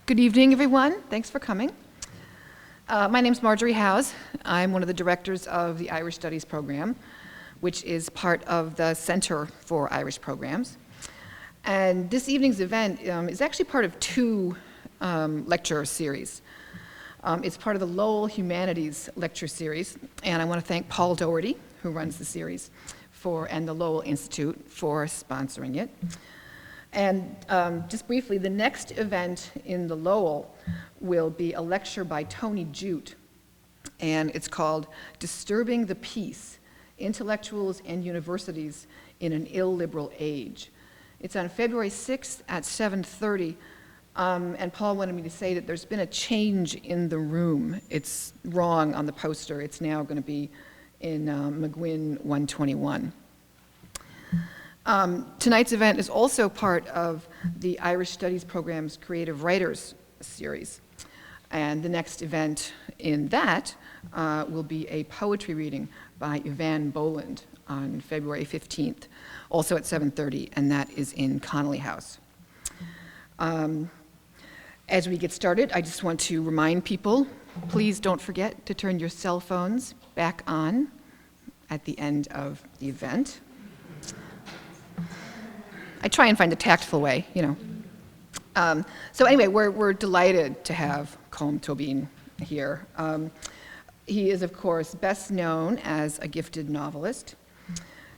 Good evening, everyone. Thanks for coming. My name's Marjorie Howes. I'm one of the directors of the Irish Studies program, which is part of the Center for Irish Programs. And this evening's event is actually part of two lecture series. It's part of the Lowell Humanities lecture series, and I want to thank Paul Doherty, who runs the series, and the Lowell Institute for sponsoring it. And just briefly, the next event in the Lowell will be a lecture by Tony Jute, and it's called Disturbing the Peace, Intellectuals and Universities in an Illiberal Age. It's on February 6th at 7:30, and Paul wanted me to say that there's been a change in the room. It's wrong on the poster. It's now going to be in McGuinn 121. Tonight's event is also part of the Irish Studies program's Creative Writers series. And the next event in that will be a poetry reading by Yvonne Boland on February 15th, also at 7:30, and that is in Connolly House. As we get started, I just want to remind people, please don't forget to turn your cell phones back on at the end of the event. I try and find a tactful way, you know. So anyway, we're delighted to have Colm Toibin here. He is, of course, best known as a gifted novelist.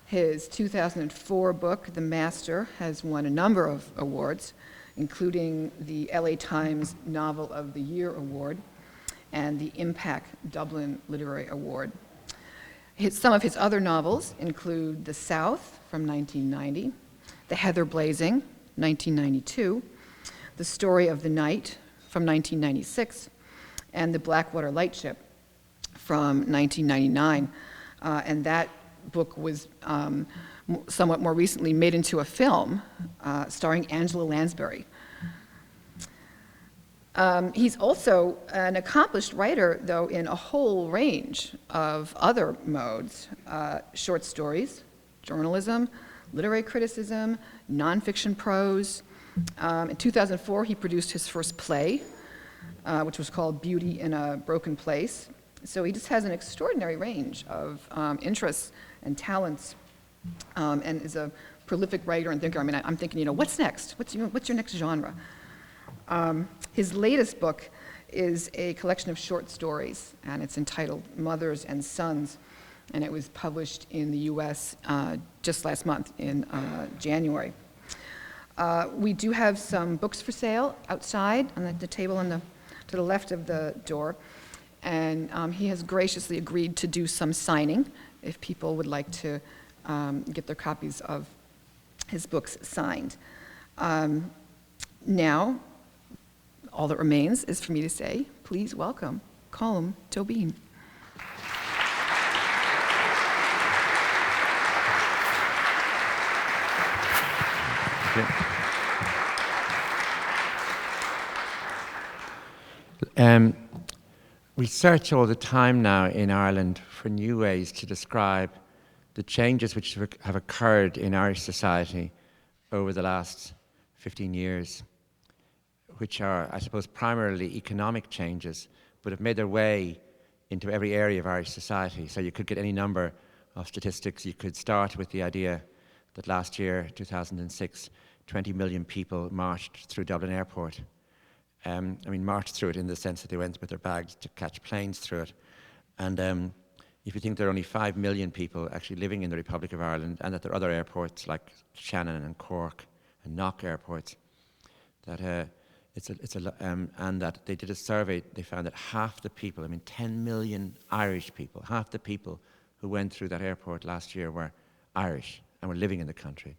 His 2004 book, The Master, has won a number of awards, including the LA Times Novel of the Year Award and the Impact Dublin Literary Award. Some of his other novels include The South from 1990, The Heather Blazing, 1992, The Story of the Night from 1996, and The Blackwater Lightship from 1999. And that book was somewhat more recently made into a film starring Angela Lansbury. He's also an accomplished writer, though, in a whole range of other modes: short stories, journalism, literary criticism, nonfiction prose. In 2004, he produced his first play, which was called Beauty in a Broken Place. So he just has an extraordinary range of interests and talents, and is a prolific writer and thinker. I mean, I'm thinking, what's next? What's your next genre? His latest book is a collection of short stories, and it's entitled Mothers and Sons, and it was published in the US just last month in January. We do have some books for sale outside on the table to the left of the door, and he has graciously agreed to do some signing if people would like to get their copies of his books signed. Now, all that remains is for me to say, please welcome Colm Toibin. We search all the time now in Ireland for new ways to describe the changes which have occurred in Irish society over the last 15 years, which are, I suppose, primarily economic changes, but have made their way into every area of Irish society. So you could get any number of statistics. You could start with the idea that last year, 2006, 20 million people marched through Dublin Airport. Marched through it in the sense that they went with their bags to catch planes through it. And if you think there are only 5 million people actually living in the Republic of Ireland, and that there are other airports like Shannon and Cork and Knock airports, that and that they did a survey, they found that half the people, 10 million Irish people, half the people who went through that airport last year were Irish and were living in the country.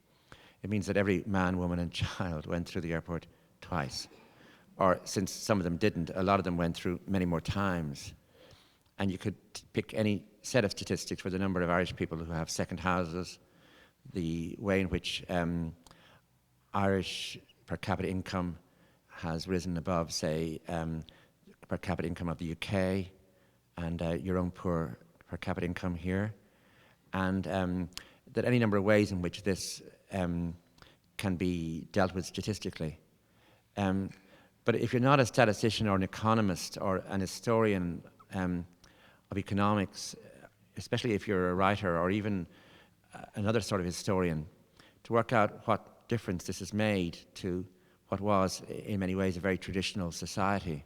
It means that every man, woman and child went through the airport twice. Or since some of them didn't, a lot of them went through many more times. And you could pick any set of statistics for the number of Irish people who have second houses, the way in which Irish per capita income has risen above, say, per capita income of the UK, and your own per capita income here. And that any number of ways in which this can be dealt with statistically. But if you're not a statistician or an economist or an historian of economics, especially if you're a writer or even another sort of historian, to work out what difference this has made to what was, in many ways, a very traditional society,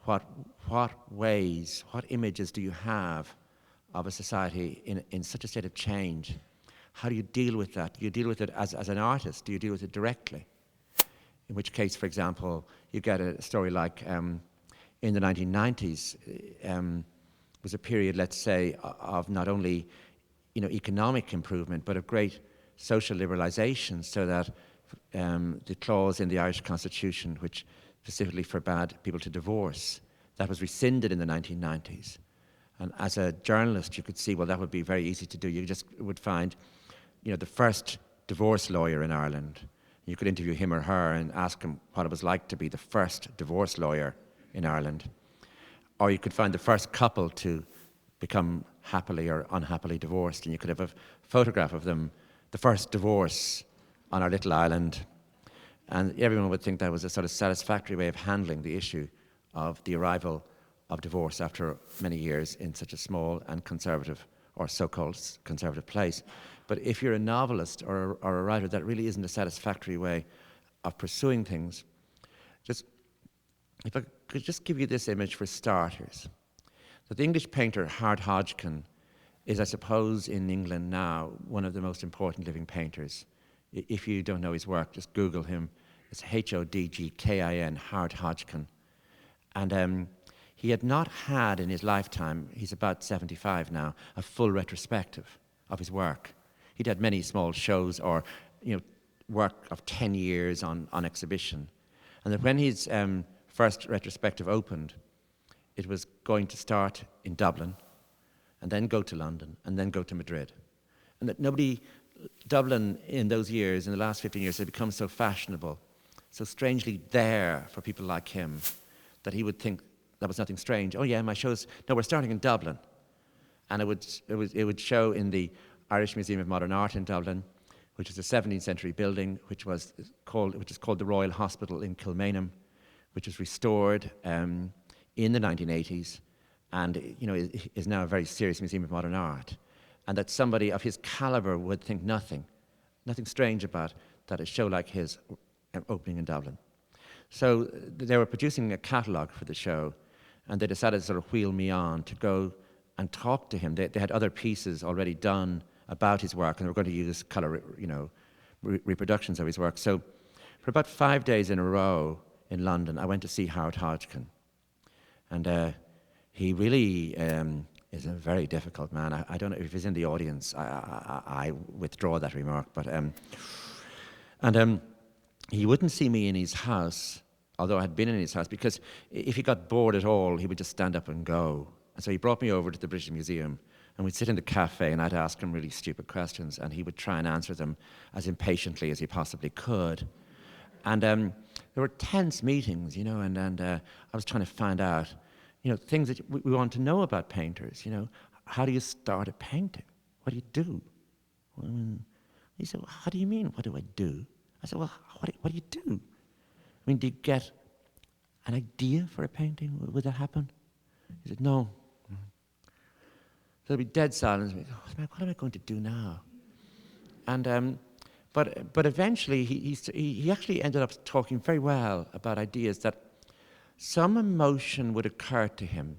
what ways, what images do you have of a society in such a state of change? How do you deal with that? Do you deal with it as an artist? Do you deal with it directly? In which case, for example, you get a story like in the 1990s was a period, let's say, of not only economic improvement, but of great social liberalisation, so that the clause in the Irish Constitution, which specifically forbade people to divorce, that was rescinded in the 1990s. And as a journalist, you could see, well, that would be very easy to do. You just would find, the first divorce lawyer in Ireland. You could interview him or her and ask him what it was like to be the first divorce lawyer in Ireland. Or you could find the first couple to become happily or unhappily divorced, and you could have a photograph of them, the first divorce on our little island. And everyone would think that was a sort of satisfactory way of handling the issue of the arrival of divorce after many years in such a small and conservative, or so-called conservative place. But if you're a novelist or a writer, that really isn't a satisfactory way of pursuing things. If I could just give you this image for starters. That the English painter Howard Hodgkin is, I suppose, in England now, one of the most important living painters. If you don't know his work, just Google him. It's Hodgkin, Howard Hodgkin. And he had not had in his lifetime, he's about 75 now, a full retrospective of his work. He'd had many small shows or work of 10 years on exhibition. And that when his first retrospective opened, it was going to start in Dublin and then go to London and then go to Madrid. And that Dublin in those years, in the last 15 years, had become so fashionable, so strangely there for people like him, that he would think that was nothing strange. Oh yeah, my show's, no, we're starting in Dublin. And it would show in the Irish Museum of Modern Art in Dublin, which is a 17th century building, which is called the Royal Hospital in Kilmainham, which was restored in the 1980s, and is now a very serious museum of modern art. And that somebody of his caliber would think nothing strange about that a show like his opening in Dublin. So they were producing a catalogue for the show, and they decided to sort of wheel me on to go and talk to him. They had other pieces already done about his work, and they were going to use colour, reproductions of his work. So for about 5 days in a row in London, I went to see Howard Hodgkin. And he really is a very difficult man. I don't know if he's in the audience. I withdraw that remark. But he wouldn't see me in his house, although I had been in his house, because if he got bored at all, he would just stand up and go. And so he brought me over to the British Museum, and we'd sit in the cafe, and I'd ask him really stupid questions, and he would try and answer them as impatiently as he possibly could. And there were tense meetings, and I was trying to find out, things that we want to know about painters. How do you start a painting? What do you do? He said, well, how do you mean, what do I do? I said, well, what do you do? Do you get an idea for a painting? Would that happen? He said, no. So there'd be dead silence. What am I going to do now? And but eventually he actually ended up talking very well about ideas that some emotion would occur to him.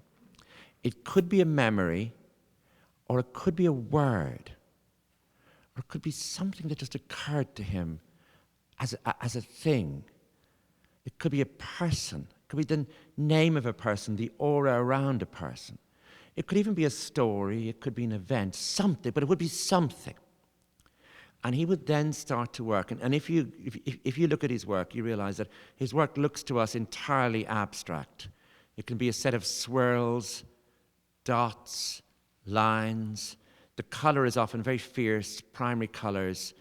It could be a memory, or it could be a word, or it could be something that just occurred to him as a thing. It could be a person. It could be the name of a person, the aura around a person. It could even be a story. It could be an event, something, but it would be something. And he would then start to work. And if you look at his work, you realize that his work looks to us entirely abstract. It can be a set of swirls, dots, lines. The color is often very fierce, primary colors,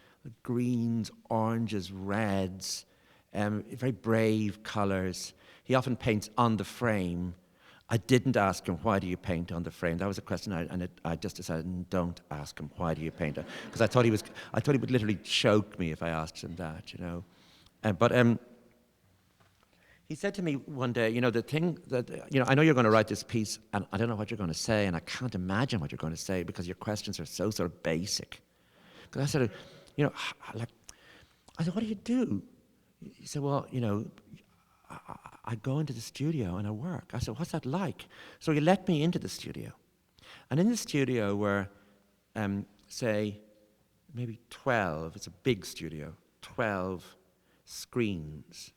greens, oranges, reds, very brave colors. He often paints on the frame. I didn't ask him, why do you paint on the frame? That was a question, I just decided, don't ask him, why do you paint? Because I thought he would literally choke me if I asked him that, But He said to me one day, the thing that, I know you're going to write this piece, and I don't know what you're going to say, and I can't imagine what you're going to say because your questions are so sort of basic. Because I said, I said, what do you do? He said, well, I go into the studio and I work. I said, what's that like? So he let me into the studio. And in the studio were, say, maybe 12, it's a big studio, 12 screens,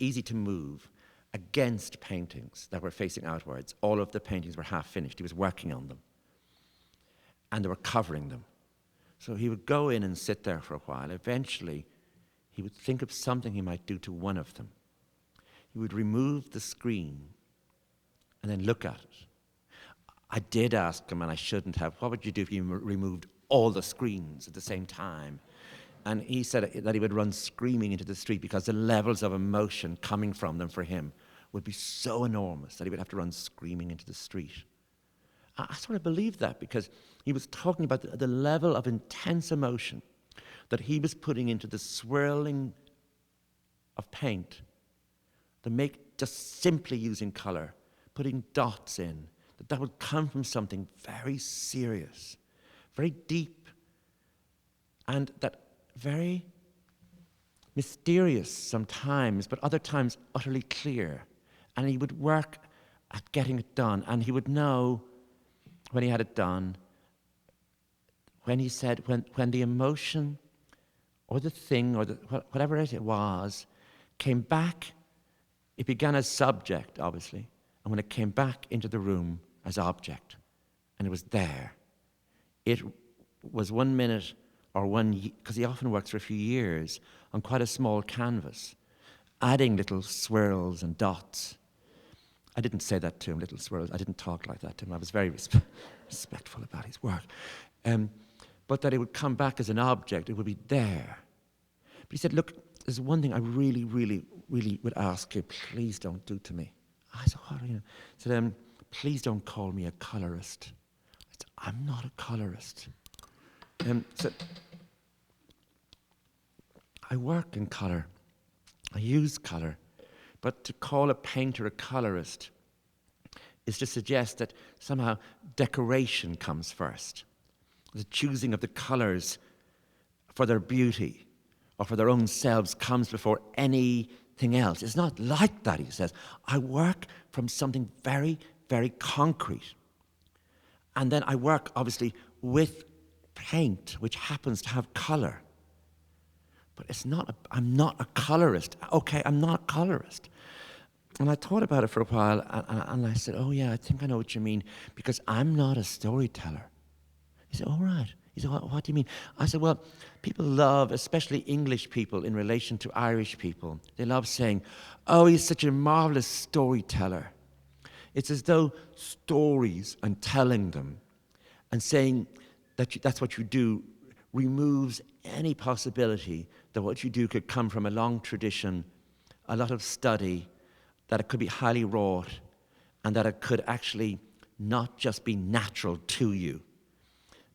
easy to move, against paintings that were facing outwards. All of the paintings were half finished. He was working on them. And they were covering them. So he would go in and sit there for a while. Eventually, he would think of something he might do to one of them. He would remove the screen and then look at it. I did ask him, and I shouldn't have, what would you do if you removed all the screens at the same time? And he said that he would run screaming into the street because the levels of emotion coming from them for him would be so enormous that he would have to run screaming into the street. I sort of believed that because he was talking about the level of intense emotion that he was putting into the swirling of paint, the make just simply using color, putting dots in, that would come from something very serious, very deep, and that very mysterious sometimes, but other times utterly clear. And he would work at getting it done, and he would know when he had it done, when he said, when the emotion or the thing or whatever it was came back, it began as subject, obviously, and when it came back into the room as object, and it was there, it was 1 minute or because he often works for a few years on quite a small canvas, adding little swirls and dots. I didn't say that to him, little swirls. I didn't talk like that to him. I was very respectful about his work. But that it would come back as an object, it would be there. But he said, look, there's one thing I really, really, really would ask you, please don't do to me. I said, what are you? He said, please don't call me a colorist. I said, I'm not a colorist. So I work in color. I use color. But to call a painter a colorist is to suggest that somehow decoration comes first. The choosing of the colors for their beauty or for their own selves comes before anything else. It's not like that, he says. I work from something very, very concrete. And then I work, obviously, with paint, which happens to have color. But I'm not a colorist. Okay, I'm not a colorist. And I thought about it for a while, and I said, oh yeah, I think I know what you mean, because I'm not a storyteller. He said, all right. He said, what do you mean? I said, well, people love, especially English people in relation to Irish people, they love saying, oh, he's such a marvelous storyteller. It's as though stories and telling them and saying that that's what you do removes any possibility that what you do could come from a long tradition, a lot of study, that it could be highly wrought, and that it could actually not just be natural to you,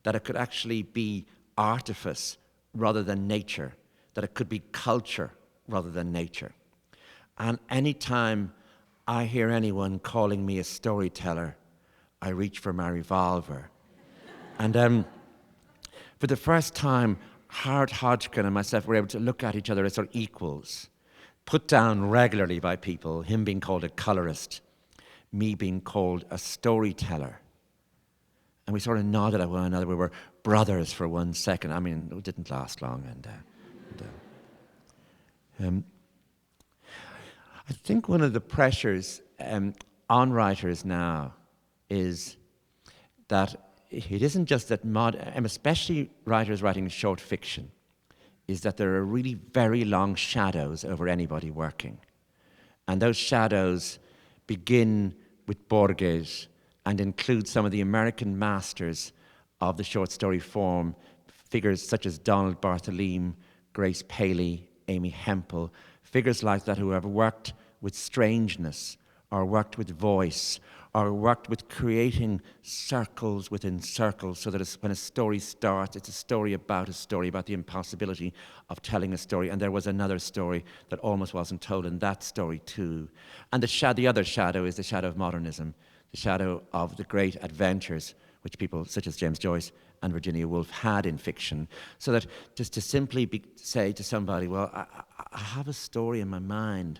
that it could actually be artifice rather than nature, that it could be culture rather than nature. And any time I hear anyone calling me a storyteller, I reach for my revolver. And for the first time, Howard Hodgkin and myself were able to look at each other as sort of equals, put down regularly by people, him being called a colorist, me being called a storyteller. And we sort of nodded at one another. We were brothers for 1 second. I mean, it didn't last long. I think one of the pressures on writers now is that it isn't just that especially writers writing short fiction, is that there are really very long shadows over anybody working. And those shadows begin with Borges and include some of the American masters of the short story form, figures such as Donald Barthelme, Grace Paley, Amy Hempel, figures like that who have worked with strangeness or worked with voice, or worked with creating circles within circles, so that when a story starts, it's a story about the impossibility of telling a story, and there was another story that almost wasn't told in that story too. And the other shadow is the shadow of modernism, the shadow of the great adventures which people such as James Joyce and Virginia Woolf had in fiction, so that just to simply say to somebody, well, I have a story in my mind.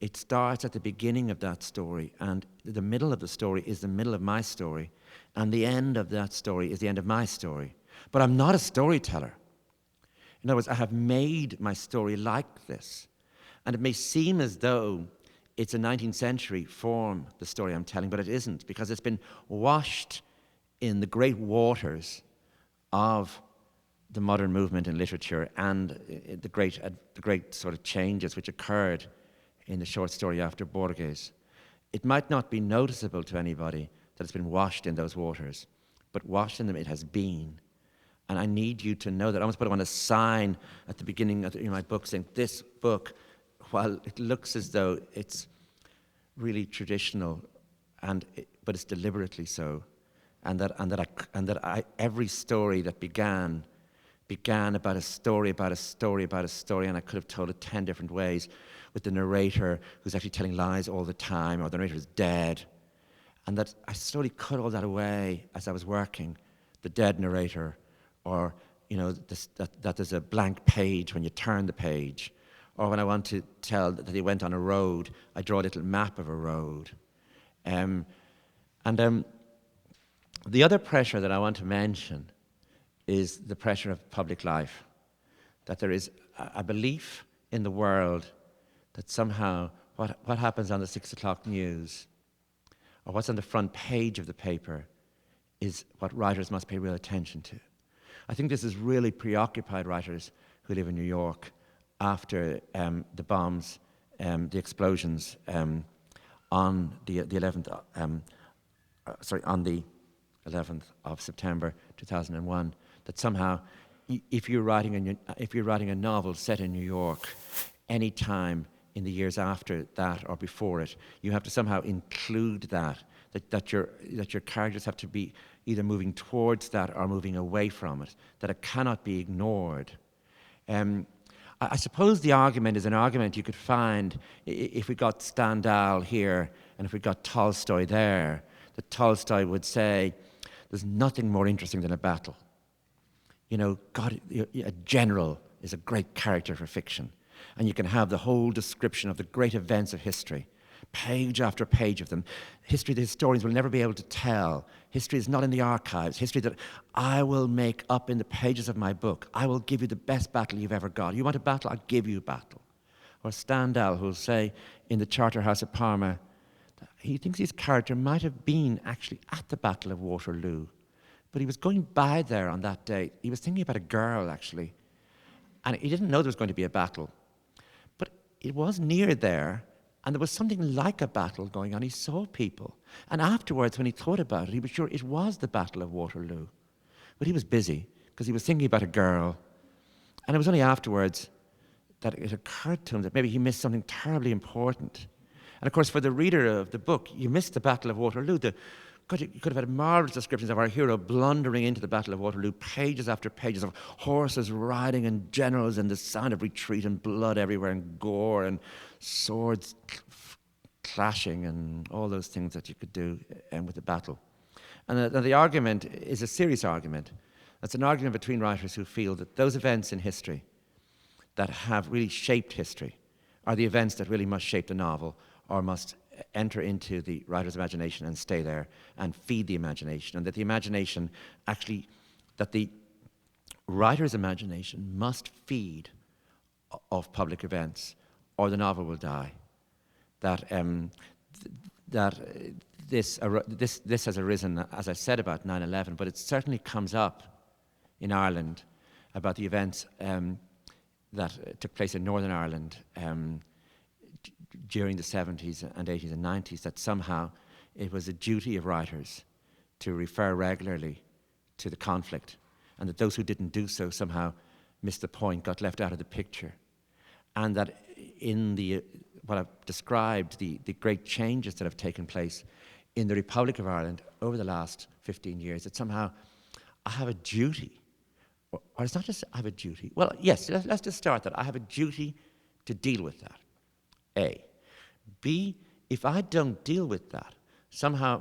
It starts at the beginning of that story, and the middle of the story is the middle of my story, and the end of that story is the end of my story. But I'm not a storyteller. In other words, I have made my story like this. And it may seem as though it's a 19th century form, the story I'm telling, but it isn't, because it's been washed in the great waters of the modern movement in literature and the great sort of changes which occurred in the short story after Borges. It might not be noticeable to anybody that it's been washed in those waters, but washed in them it has been. And I need you to know that. I almost put it on a sign at the beginning of my book saying, this book, while it looks as though it's really traditional, but it's deliberately so, and that every story that began about a story, about a story, about a story, and I could have told it 10 different ways, with the narrator who's actually telling lies all the time, or the narrator is dead. And that I slowly cut all that away as I was working, the dead narrator, or that there's a blank page when you turn the page, or when I want to tell that he went on a road, I draw a little map of a road. The other pressure that I want to mention is the pressure of public life, that there is a belief in the world that somehow what happens on the 6 o'clock news or what's on the front page of the paper is what writers must pay real attention to. I think this has really preoccupied writers who live in New York after the bombs, the explosions on the 11th of September 2001. That somehow, if you're writing a novel set in New York, any time in the years after that or before it, you have to somehow include that your characters have to be either moving towards that or moving away from it, that it cannot be ignored. I suppose the argument is an argument you could find if we got Stendhal here and if we got Tolstoy there, that Tolstoy would say, there's nothing more interesting than a battle. A general is a great character for fiction. And you can have the whole description of the great events of history, page after page of them. History the historians will never be able to tell. History is not in the archives. History that I will make up in the pages of my book. I will give you the best battle you've ever got. You want a battle? I'll give you a battle. Or Stendhal, who will say in the Charterhouse of Parma, that he thinks his character might have been actually at the Battle of Waterloo. But he was going by there on that day. He was thinking about a girl, actually. And he didn't know there was going to be a battle. But it was near there, and there was something like a battle going on. He saw people. And afterwards, when he thought about it, he was sure it was the Battle of Waterloo. But he was busy, because he was thinking about a girl. And it was only afterwards that it occurred to him that maybe he missed something terribly important. And of course, for the reader of the book, you missed the Battle of Waterloo. You could have had marvelous descriptions of our hero blundering into the Battle of Waterloo, pages after pages of horses riding and generals and the sound of retreat and blood everywhere and gore and swords clashing and all those things that you could do with the battle. And the argument is a serious argument. It's an argument between writers who feel that those events in history that have really shaped history are the events that really must shape the novel or must enter into the writer's imagination and stay there and feed the imagination, and that the imagination actually, that the writer's imagination must feed of public events or the novel will die. That this has arisen, as I said, about 9/11, but it certainly comes up in Ireland about the events that took place in Northern Ireland during the 70s and 80s and 90s, that somehow it was a duty of writers to refer regularly to the conflict, and that those who didn't do so somehow missed the point, got left out of the picture. And that what I've described, the great changes that have taken place in the Republic of Ireland over the last 15 years, that somehow I have a duty, or it's not just I have a duty. Well, yes, let's just start that. I have a duty to deal with that, A. B, if I don't deal with that, somehow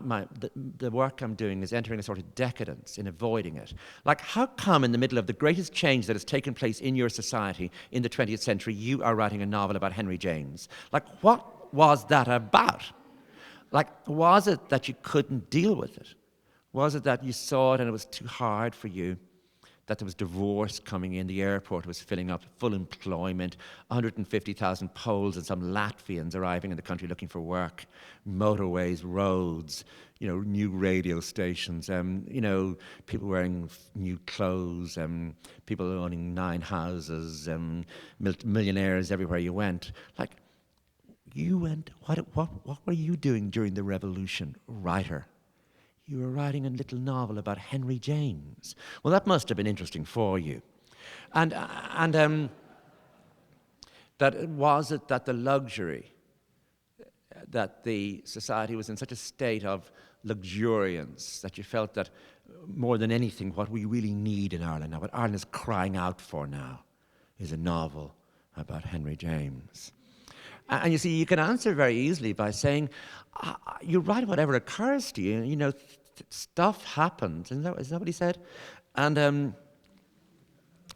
the work I'm doing is entering a sort of decadence in avoiding it. Like, how come in the middle of the greatest change that has taken place in your society in the 20th century, you are writing a novel about Henry James? Like, what was that about? Like, was it that you couldn't deal with it? Was it that you saw it and it was too hard for you? That there was divorce coming in, the airport was filling up, full employment, 150,000 Poles and some Latvians arriving in the country looking for work, motorways, roads, new radio stations, people wearing new clothes, people owning 9 houses, millionaires everywhere you went. Like, you went, what were you doing during the revolution, writer? You were writing a little novel about Henry James. Well, that must have been interesting for you. And that was it that the luxury, that the society was in such a state of luxuriance that you felt that more than anything, what we really need in Ireland now, what Ireland is crying out for now, is a novel about Henry James. And you see, you can answer very easily by saying, you write whatever occurs to you. Stuff happens. Isn't that what he said? And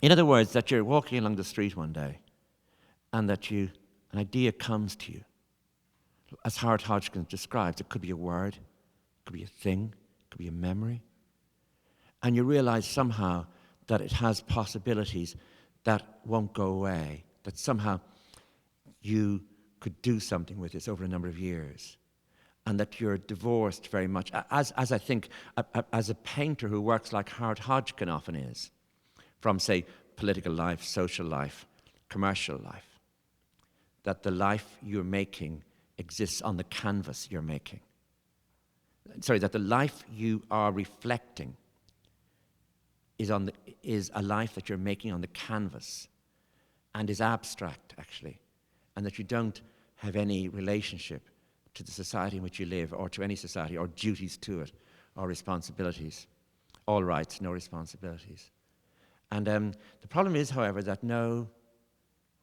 in other words, that you're walking along the street one day and that an idea comes to you. As Howard Hodgkin describes, it could be a word, it could be a thing, it could be a memory. And you realize somehow that it has possibilities that won't go away, that somehow you could do something with this over a number of years, and that you're divorced very much, as I think, as a painter who works like Howard Hodgkin often is, from, say, political life, social life, commercial life, that the life you're making exists on the canvas you're making. Sorry, that the life you are reflecting is a life that you're making on the canvas and is abstract, actually, and that you don't have any relationship to the society in which you live, or to any society, or duties to it, or responsibilities. All rights, no responsibilities. And the problem is, however, that no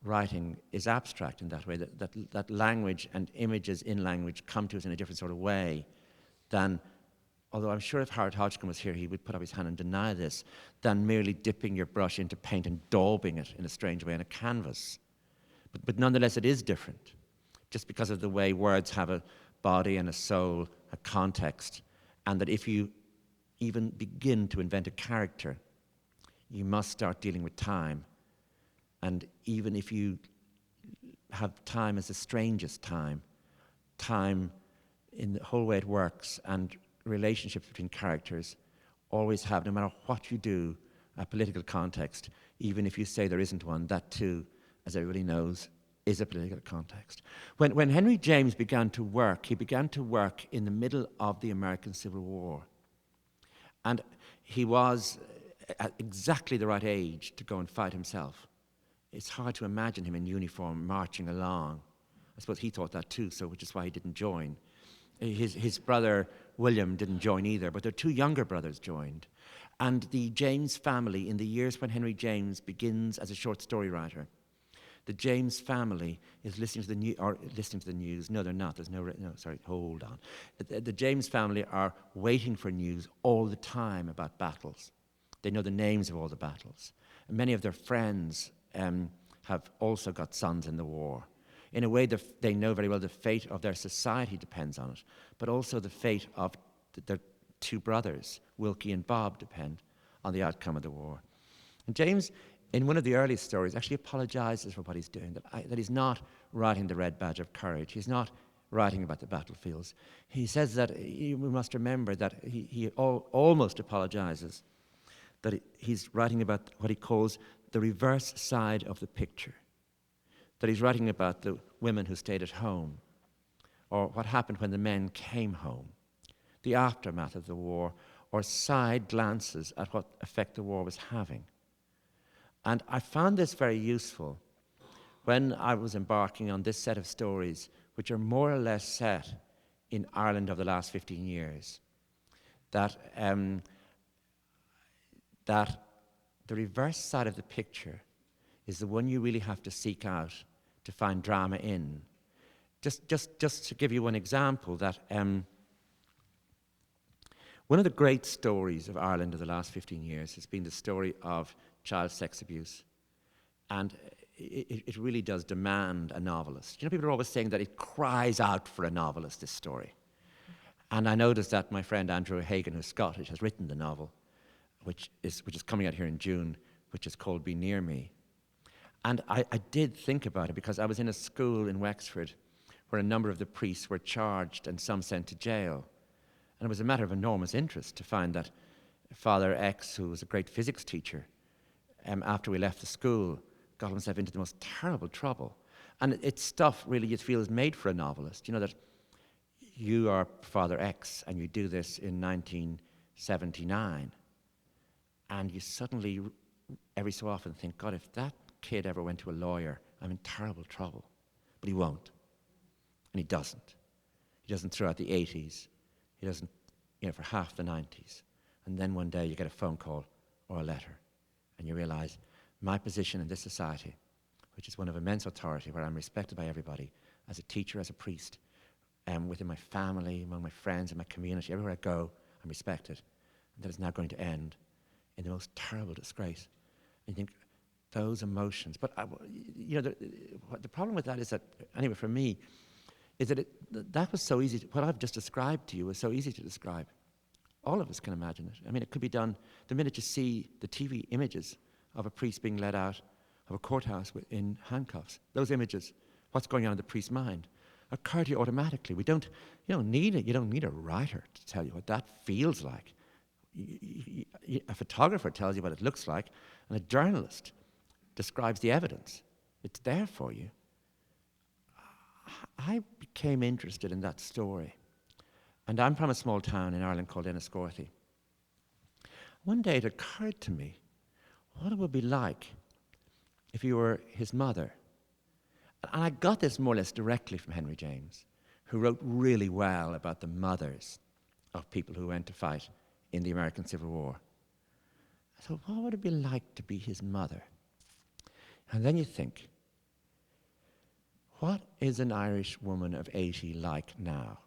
writing is abstract in that way, that language and images in language come to us in a different sort of way than, although I'm sure if Howard Hodgkin was here, he would put up his hand and deny this, than merely dipping your brush into paint and daubing it in a strange way on a canvas. But nonetheless, it is different, just because of the way words have a body and a soul, a context, and that if you even begin to invent a character, you must start dealing with time. And even if you have time as the strangest time in the whole way it works, and relationships between characters always have, no matter what you do, a political context. Even if you say there isn't one, that too, as everybody knows, is a political context. When Henry James began to work, he began to work in the middle of the American Civil War. And he was at exactly the right age to go and fight himself. It's hard to imagine him in uniform marching along. I suppose he thought that too, which is why he didn't join. His brother William didn't join either, but their 2 younger brothers joined. And the James family, in the years when Henry James begins as a short story writer, the James family is listening to the news. No, they're not. Hold on. The James family are waiting for news all the time about battles. They know the names of all the battles. And many of their friends have also got sons in the war. In a way, they know very well the fate of their society depends on it, but also the fate of their 2 brothers, Wilkie and Bob, depend on the outcome of the war. And James, in one of the early stories, actually apologizes for what he's doing, that he's not writing the Red Badge of Courage. He's not writing about the battlefields. He says that we must remember that he almost apologizes, that he's writing about what he calls the reverse side of the picture, that he's writing about the women who stayed at home, or what happened when the men came home, the aftermath of the war, or side glances at what effect the war was having. And I found this very useful when I was embarking on this set of stories, which are more or less set in Ireland of the last 15 years, that that the reverse side of the picture is the one you really have to seek out to find drama in. Just to give you one example, that one of the great stories of Ireland of the last 15 years has been the story of child sex abuse. And it really does demand a novelist. You know, people are always saying that it cries out for a novelist, this story. And I noticed that my friend Andrew Hagan, who's Scottish, has written the novel, which is coming out here in June, which is called Be Near Me. And I did think about it because I was in a school in Wexford where a number of the priests were charged and some sent to jail. And it was a matter of enormous interest to find that Father X, who was a great physics teacher, after we left the school, got himself into the most terrible trouble. And it's stuff, really, you feel is made for a novelist. You know, that you are Father X and you do this in 1979. And you suddenly, every so often, think, God, if that kid ever went to a lawyer, I'm in terrible trouble. But he won't. And he doesn't. He doesn't throughout the 80s. He doesn't, for half the 90s. And then one day you get a phone call or a letter, and you realize my position in this society, which is one of immense authority, where I'm respected by everybody, as a teacher, as a priest, within my family, among my friends, in my community, everywhere I go, I'm respected. And that is now going to end in the most terrible disgrace. And you think, those emotions. But, the problem with that is that, anyway, for me, is that that was so easy. What I've just described to you was so easy to describe. All of us can imagine it. I mean, it could be done the minute you see the TV images of a priest being led out of a courthouse in handcuffs. Those images, what's going on in the priest's mind, occur to you automatically. You don't need a writer to tell you what that feels like. A photographer tells you what it looks like, and a journalist describes the evidence. It's there for you. I became interested in that story. And I'm from a small town in Ireland called Enniscorthy. One day it occurred to me what it would be like if you were his mother. And I got this more or less directly from Henry James, who wrote really well about the mothers of people who went to fight in the American Civil War. I thought, what would it be like to be his mother? And then you think, what is an Irish woman of 80 like now?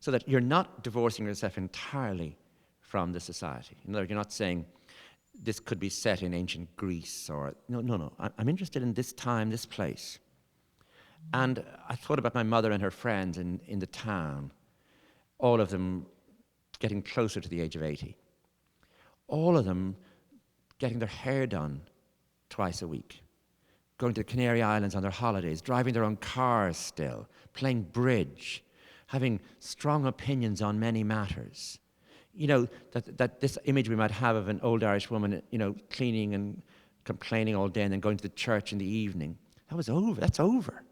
So that you're not divorcing yourself entirely from the society. In other words, you're not saying this could be set in ancient Greece or... No. I'm interested in this time, this place. And I thought about my mother and her friends in the town, all of them getting closer to the age of 80. All of them getting their hair done twice a week, going to the Canary Islands on their holidays, driving their own cars still, playing bridge, having strong opinions on many matters. You know, that this image we might have of an old Irish woman, cleaning and complaining all day and then going to the church in the evening, that's over.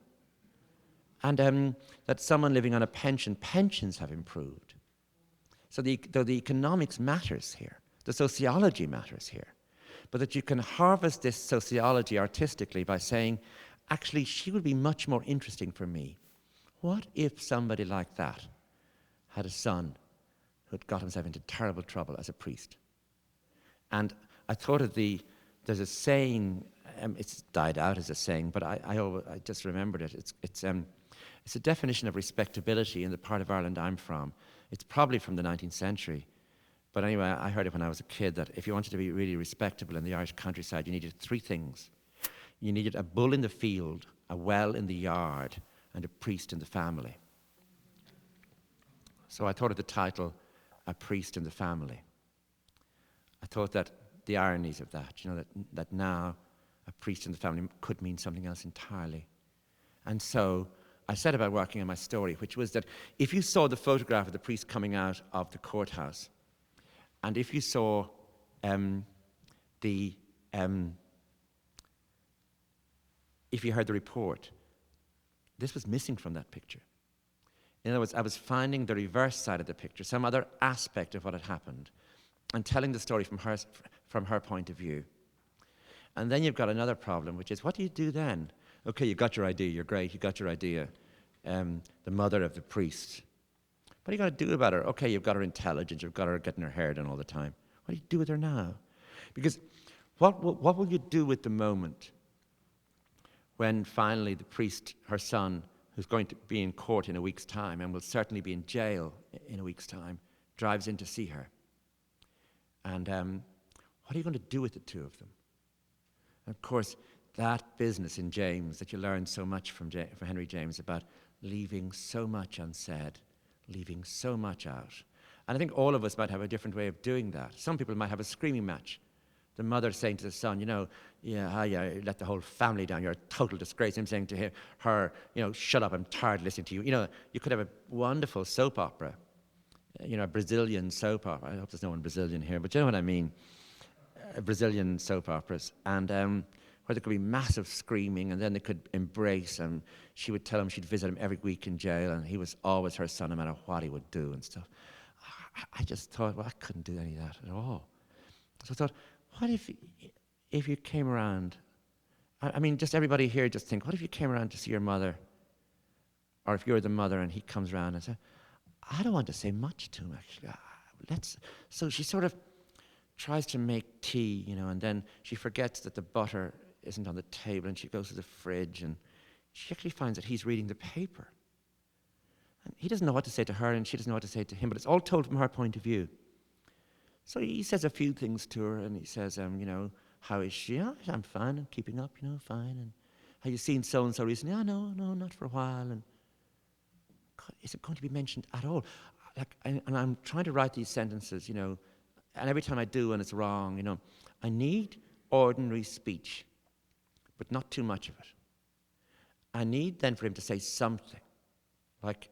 And that someone living on a pension, pensions have improved. So the economics matters here, the sociology matters here, but that you can harvest this sociology artistically by saying, actually, she would be much more interesting for me. What if somebody like that had a son who had got himself into terrible trouble as a priest? And I thought of there's a saying, it's died out as a saying, but I just remembered it. It's a definition of respectability in the part of Ireland I'm from. It's probably from the 19th century. But anyway, I heard it when I was a kid, that if you wanted to be really respectable in the Irish countryside, you needed three things. You needed a bull in the field, a well in the yard, and a priest in the family. So I thought of the title, A Priest in the Family. I thought that the ironies of that, that now a priest in the family could mean something else entirely. And so I set about working on my story, which was that if you saw the photograph of the priest coming out of the courthouse, and if you saw if you heard the report, this was missing from that picture. In other words, I was finding the reverse side of the picture, some other aspect of what had happened, and telling the story from her point of view. And then you've got another problem, which is, what do you do then Okay, you got your idea, you're great, you got your idea. The mother of the priest. What are you going to do about her? Okay, you've got her intelligence, you've got her getting her hair done all the time. What do you do with her now? Because what will you do with the moment when finally the priest, her son, who's going to be in court in a week's time and will certainly be in jail in a week's time, drives in to see her? And what are you going to do with the two of them? And of course, that business in James that you learn so much from Henry James about leaving so much unsaid, leaving so much out. And I think all of us might have a different way of doing that. Some people might have a screaming match. The mother saying to the son, yeah, you let the whole family down. You're a total disgrace. Him saying to her, shut up, I'm tired of listening to you. You could have a wonderful soap opera, a Brazilian soap opera. I hope there's no one Brazilian here, but you know what I mean. Brazilian soap operas. And where there could be massive screaming, and then they could embrace, and she would tell him she'd visit him every week in jail, and he was always her son no matter what he would do and stuff. I just thought, well, I couldn't do any of that at all. So I thought, what if you came around, I mean, just everybody here just think, what if you came around to see your mother, or if you're the mother and he comes around and says, I don't want to say much to him, actually. So she sort of tries to make tea, and then she forgets that the butter isn't on the table, and she goes to the fridge, and she actually finds that he's reading the paper. And he doesn't know what to say to her, and she doesn't know what to say to him, but it's all told from her point of view. So he says a few things to her, and he says, how is she? Oh, I'm fine, I'm keeping up, fine. And have you seen so-and-so recently? Oh, no, not for a while. And God, is it going to be mentioned at all? And I'm trying to write these sentences, and every time I do and it's wrong, I need ordinary speech, but not too much of it. I need then for him to say something, like,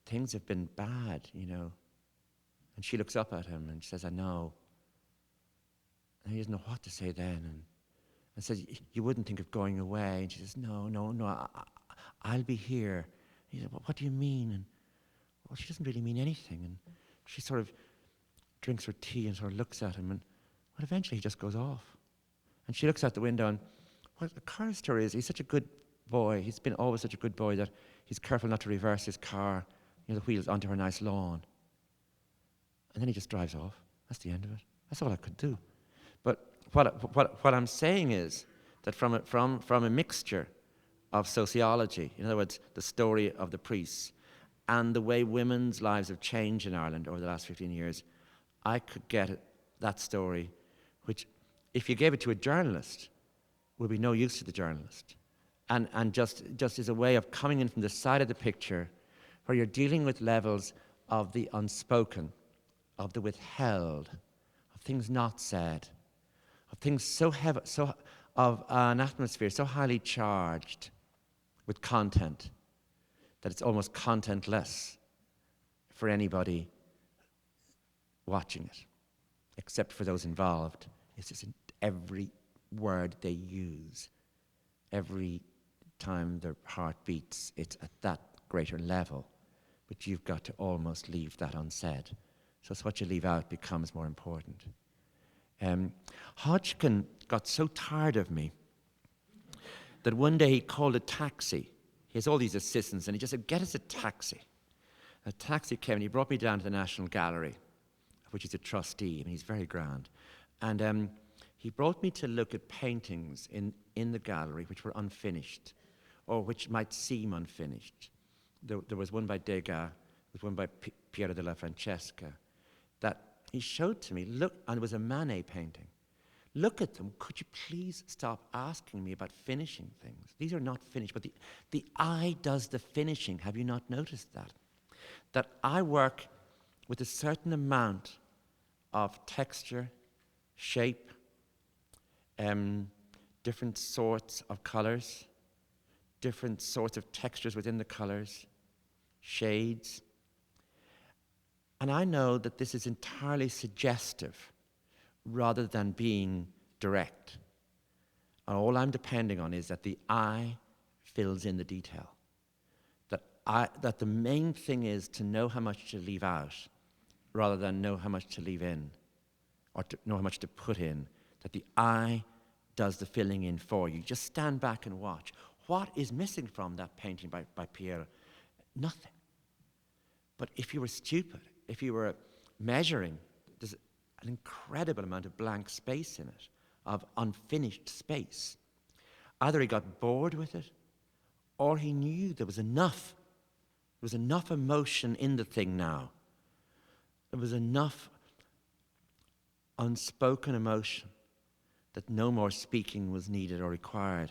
things have been bad, And she looks up at him and she says, I know. And he doesn't know what to say then. And says, you wouldn't think of going away. And she says, no, I'll be here. He said, what do you mean? And well, she doesn't really mean anything. And she sort of drinks her tea and sort of looks at him. And well, eventually he just goes off. And she looks out the window, and what occurs to her is he's such a good boy. He's been always such a good boy that he's careful not to reverse his car, the wheels onto her nice lawn. And then he just drives off. That's the end of it. That's all I could do. But what I'm saying is that from a mixture of sociology, in other words, the story of the priests, and the way women's lives have changed in Ireland over the last 15 years, I could get that story, which, if you gave it to a journalist, would be no use to the journalist. And just as a way of coming in from the side of the picture, where you're dealing with levels of the unspoken, of the withheld, of things not said, of things so heavy, of an atmosphere so highly charged with content that it's almost contentless for anybody watching it, except for those involved. It's just in every word they use, every time their heart beats, it's at that greater level. But you've got to almost leave that unsaid. So it's what you leave out becomes more important. Hodgkin got so tired of me that one day he called a taxi. He has all these assistants, and he just said, get us a taxi. A taxi came, and he brought me down to the National Gallery, of which he's a trustee, and he's very grand. And he brought me to look at paintings in the gallery which were unfinished, or which might seem unfinished. There was one by Degas, there was one by Piero della Francesca, that he showed to me, look, and it was a Manet painting. Look at them. Could you please stop asking me about finishing things? These are not finished, but the eye does the finishing. Have you not noticed that? That I work with a certain amount of texture, shape, different sorts of colors, different sorts of textures within the colors, shades. And I know that this is entirely suggestive rather than being direct. And all I'm depending on is that the eye fills in the detail. That the main thing is to know how much to leave out rather than know how much to leave in, or to know how much to put in. That the eye does the filling in for you. Just stand back and watch. What is missing from that painting by Piero? Nothing. But if you were stupid, if you were measuring, there's an incredible amount of blank space in it, of unfinished space. Either he got bored with it, or he knew there was enough. There was enough emotion in the thing now. There was enough unspoken emotion that no more speaking was needed or required.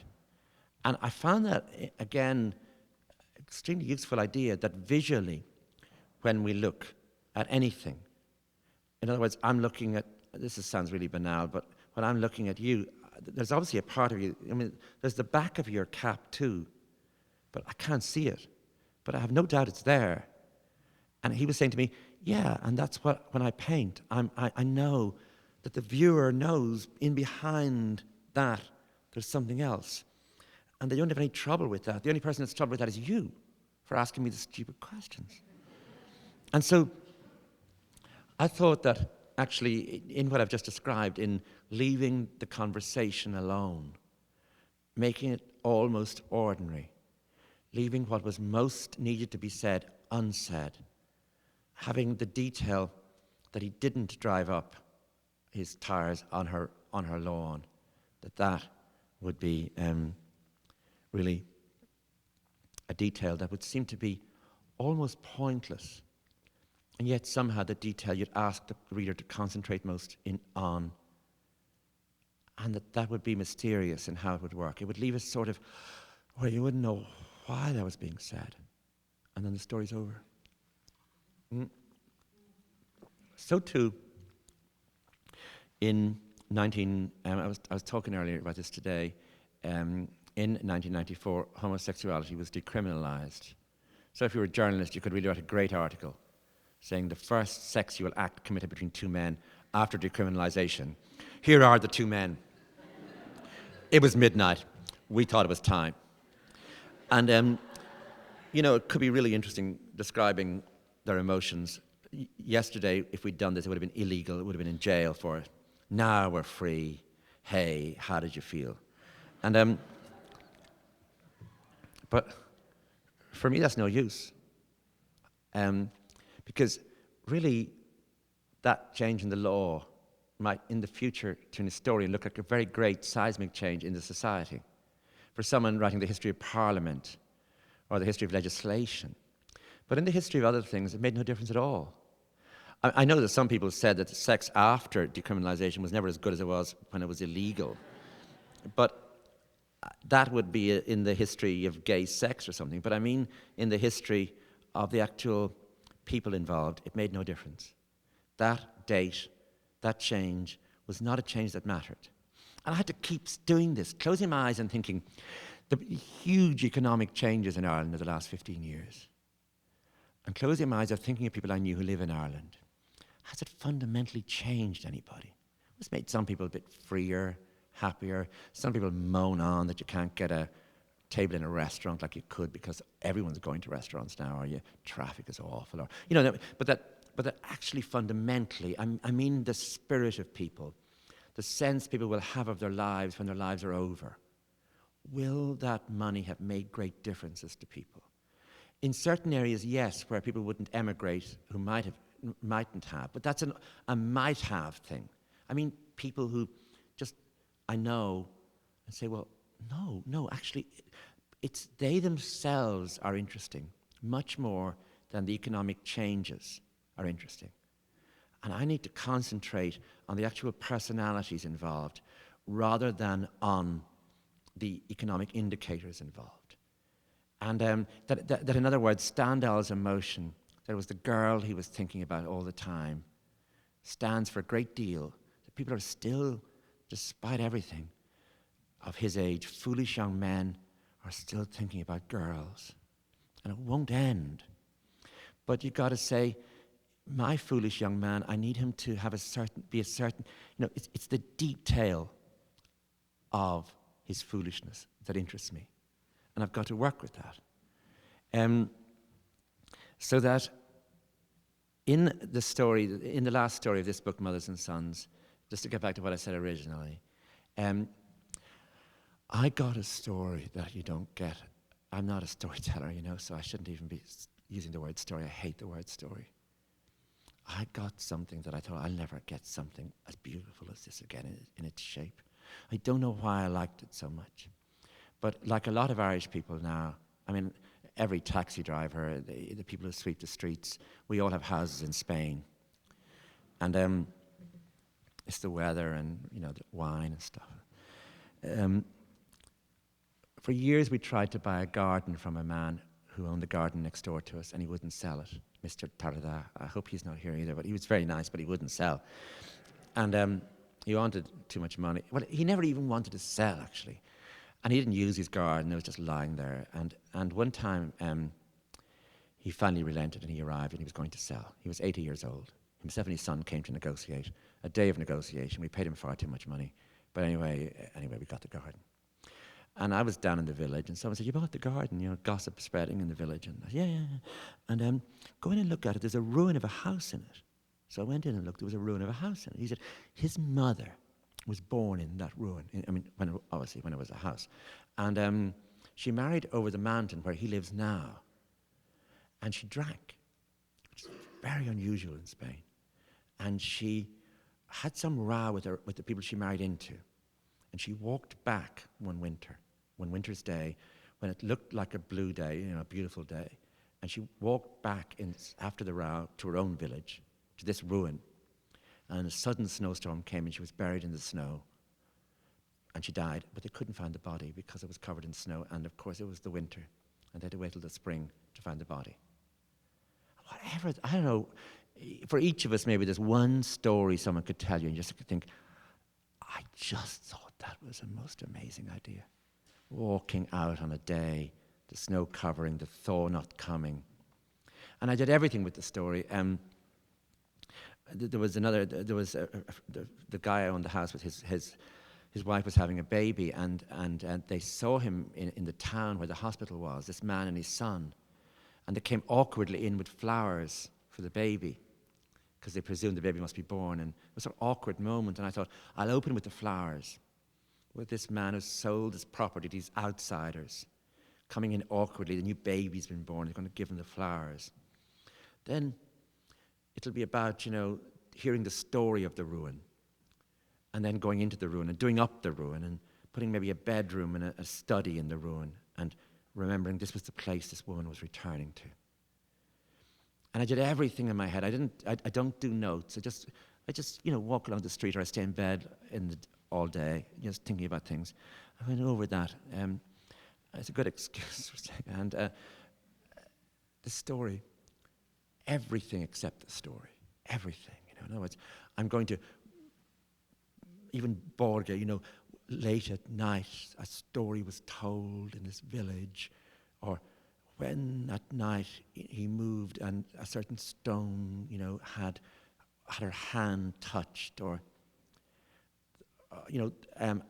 And I found that, again, extremely useful idea that visually, when we look at anything, in other words, I'm looking at, sounds really banal, but when I'm looking at you, there's obviously a part of you, I mean, there's the back of your cap too, but I can't see it. But I have no doubt it's there. And he was saying to me, yeah, and that's what, when I paint, I know that the viewer knows in behind that there's something else. And they don't have any trouble with that. The only person that's trouble with that is you, for asking me the stupid questions. And so I thought that actually, in what I've just described, in leaving the conversation alone, making it almost ordinary, leaving what was most needed to be said unsaid, having the detail that he didn't drive up his tires on her lawn, that would be really a detail that would seem to be almost pointless, and yet somehow the detail you'd ask the reader to concentrate most on, and that would be mysterious in how it would work. It would leave us sort of where you wouldn't know why that was being said, and then the story's over. So too, in I was talking earlier about this today. In 1994, homosexuality was decriminalized. So if you were a journalist, you could really write a great article saying the first sexual act committed between two men after decriminalization. Here are the two men. It was midnight. We thought it was time. And, it could be really interesting describing their emotions. Yesterday, if we'd done this, it would have been illegal. It would have been in jail for it. Now we're free. Hey, how did you feel? And but for me, that's no use. Because really, that change in the law might, in the future, to an historian, look like a very great seismic change in the society. For someone writing the history of Parliament or the history of legislation. But in the history of other things, it made no difference at all. I know that some people said that sex after decriminalization was never as good as it was when it was illegal. But that would be in the history of gay sex or something. But I mean, in the history of the actual people involved, it made no difference. That date, that change, was not a change that mattered. And I had to keep doing this, closing my eyes and thinking, the huge economic changes in Ireland in the last 15 years. And closing my eyes and thinking of people I knew who live in Ireland. Has it fundamentally changed anybody? It's made some people a bit freer, happier. Some people moan on that you can't get a table in a restaurant like you could because everyone's going to restaurants now, or traffic is awful, or but that actually fundamentally, I mean the spirit of people, the sense people will have of their lives when their lives are over. Will that money have made great differences to people? In certain areas, yes, where people wouldn't emigrate who mightn't have, but that's a might have thing. I mean, people who just, I know, and say, well, no, actually, it's they themselves are interesting, much more than the economic changes are interesting. And I need to concentrate on the actual personalities involved rather than on the economic indicators involved. And that in other words, Stendhal's emotion, that it was the girl he was thinking about all the time, stands for a great deal. That people are still, despite everything of his age, foolish young men are still thinking about girls. And it won't end. But you've got to say, my foolish young man, I need him to have be a certain, it's the detail of his foolishness that interests me. And I've got to work with that. So that in the last story of this book, Mothers and Sons, just to get back to what I said originally, I got a story that you don't get. I'm not a storyteller, so I shouldn't even be using the word story. I hate the word story. I got something that I thought I'll never get something as beautiful as this again in its shape. I don't know why I liked it so much. But like a lot of Irish people now, I mean, every taxi driver, the people who sweep the streets, we all have houses in Spain. And it's the weather and, the wine and stuff. For years we tried to buy a garden from a man who owned the garden next door to us, and he wouldn't sell it, Mr. Tarada. I hope he's not here either, but he was very nice, but he wouldn't sell. And he wanted too much money. Well, he never even wanted to sell, actually. And he didn't use his garden, it was just lying there. And one time, he finally relented and he arrived and he was going to sell. He was 80 years old. Himself and his son came to negotiate. A day of negotiation. We paid him far too much money. But anyway, we got the garden. And I was down in the village, and someone said, "You bought the garden," gossip spreading in the village. And I said, yeah. And go in and look at it. There's a ruin of a house in it. So I went in and looked. There was a ruin of a house in it. He said, his mother was born in that ruin. When it was a house. And she married over the mountain where he lives now. And she drank, which is very unusual in Spain. And she had some row with the people she married into. And she walked back one winter's day, when it looked like a blue day, a beautiful day. And she walked back after the row to her own village, to this ruin. And a sudden snowstorm came and she was buried in the snow. And she died, but they couldn't find the body because it was covered in snow. And of course it was the winter. And they had to wait till the spring to find the body. Whatever, I don't know, for each of us maybe there's one story someone could tell you and you just think, I just thought that was a most amazing idea. Walking out on a day, the snow covering, the thaw not coming. And I did everything with the story. There was the guy who owned the house with his wife was having a baby, and they saw him in the town where the hospital was, this man and his son. And they came awkwardly in with flowers for the baby, because they presumed the baby must be born. And it was an awkward moment, and I thought, I'll open with the flowers, with this man who sold his property to these outsiders, coming in awkwardly, the new baby's been born, they're going to give him the flowers. Then it'll be about, hearing the story of the ruin, and then going into the ruin and doing up the ruin and putting maybe a bedroom and a study in the ruin and remembering this was the place this woman was returning to. And I did everything in my head. I don't do notes. I just walk along the street, or I stay in bed all day, just thinking about things. I went over that. It's a good excuse for saying. And the story, everything except the story, everything. In other words, I'm going to, even Borgia, late at night, a story was told in this village, or when at night he moved and a certain stone, had her hand touched, or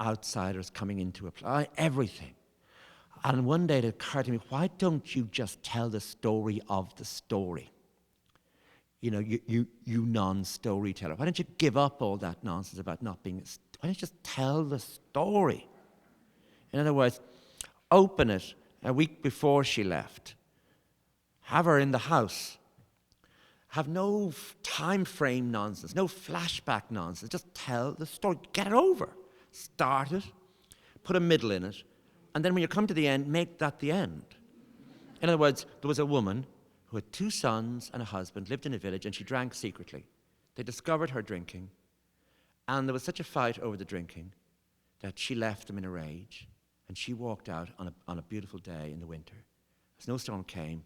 outsiders coming into a place, everything. And one day it occurred to me, why don't you just tell the story of the story? You non-storyteller. Why don't you give up all that nonsense about not being why don't you just tell the story? In other words, open it a week before she left. Have her in the house. Have no time frame nonsense, no flashback nonsense. Just tell the story. Get it over. Start it. Put a middle in it. And then when you come to the end, make that the end. In other words, there was a woman who had 2 sons and a husband, lived in a village, and she drank secretly. They discovered her drinking, and there was such a fight over the drinking that she left them in a rage, and she walked out on a beautiful day in the winter. A snowstorm came.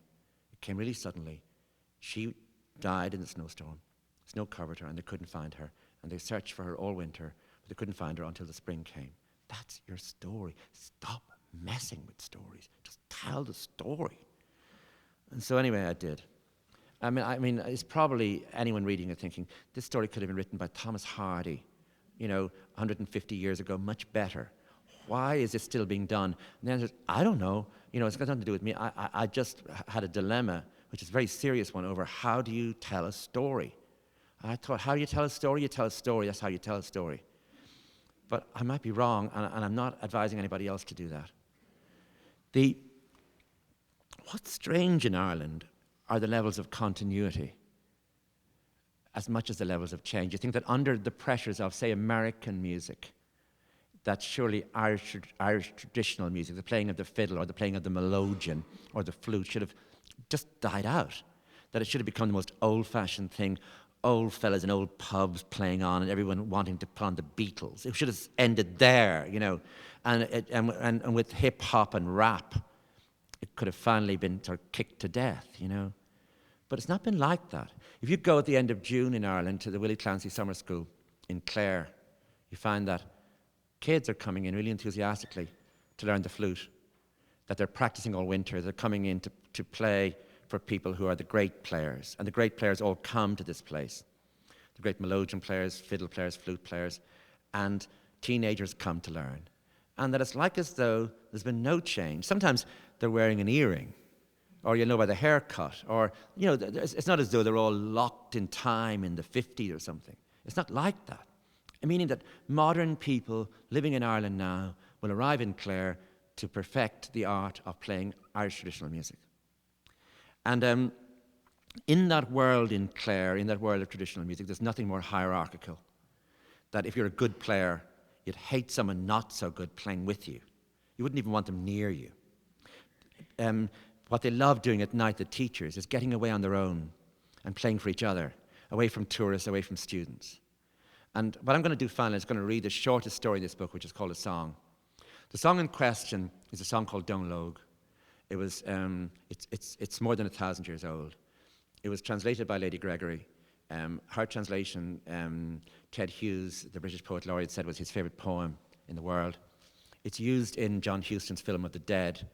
It came really suddenly. She died in the snowstorm. Snow covered her, and they couldn't find her. And they searched for her all winter, but they couldn't find her until the spring came. That's your story. Stop messing with stories. Just tell the story. And so anyway, I did. I mean, it's probably anyone reading it thinking, this story could have been written by Thomas Hardy, 150 years ago, much better. Why is it still being done? And then I don't know. It's got nothing to do with me. I just had a dilemma, which is a very serious one, over how do you tell a story? I thought, how do you tell a story? You tell a story. That's how you tell a story. but I might be wrong, and I'm not advising anybody else to do that. What's strange in Ireland are the levels of continuity as much as the levels of change. You think that under the pressures of, say, American music, that surely Irish traditional music, the playing of the fiddle or the playing of the melodeon or the flute should have just died out. That it should have become the most old-fashioned thing, old fellas in old pubs playing on and everyone wanting to put on the Beatles. It should have ended there, you know. And with hip-hop and rap, it could have finally been sort of kicked to death, you know. But it's not been like that. If you go at the end of June in Ireland to the Willie Clancy Summer School in Clare, you find that kids are coming in really enthusiastically to learn the flute, that they're practicing all winter. They're coming in to play for people who are the great players. And the great players all come to this place. The great melodeon players, fiddle players, flute players, and teenagers come to learn. And that it's like as though there's been no change. Sometimes they're wearing an earring, or you'll know by the haircut, or, you know, it's not as though they're all locked in time in the 50s or something. It's not like that. Meaning that modern people living in Ireland now will arrive in Clare to perfect the art of playing Irish traditional music. And in that world in Clare, in that world of traditional music, there's nothing more hierarchical. That if you're a good player, you'd hate someone not so good playing with you. You wouldn't even want them near you. What they love doing at night, the teachers, is getting away on their own and playing for each other, away from tourists, away from students. And what I'm going to do finally is going to read the shortest story in this book, which is called A Song. The song in question is a song called Dún Logue. It was, it's more than 1,000 years old. It was translated by Lady Gregory. Her translation, Ted Hughes, the British poet laureate, said was his favourite poem in the world. It's used in John Huston's film of the Dead.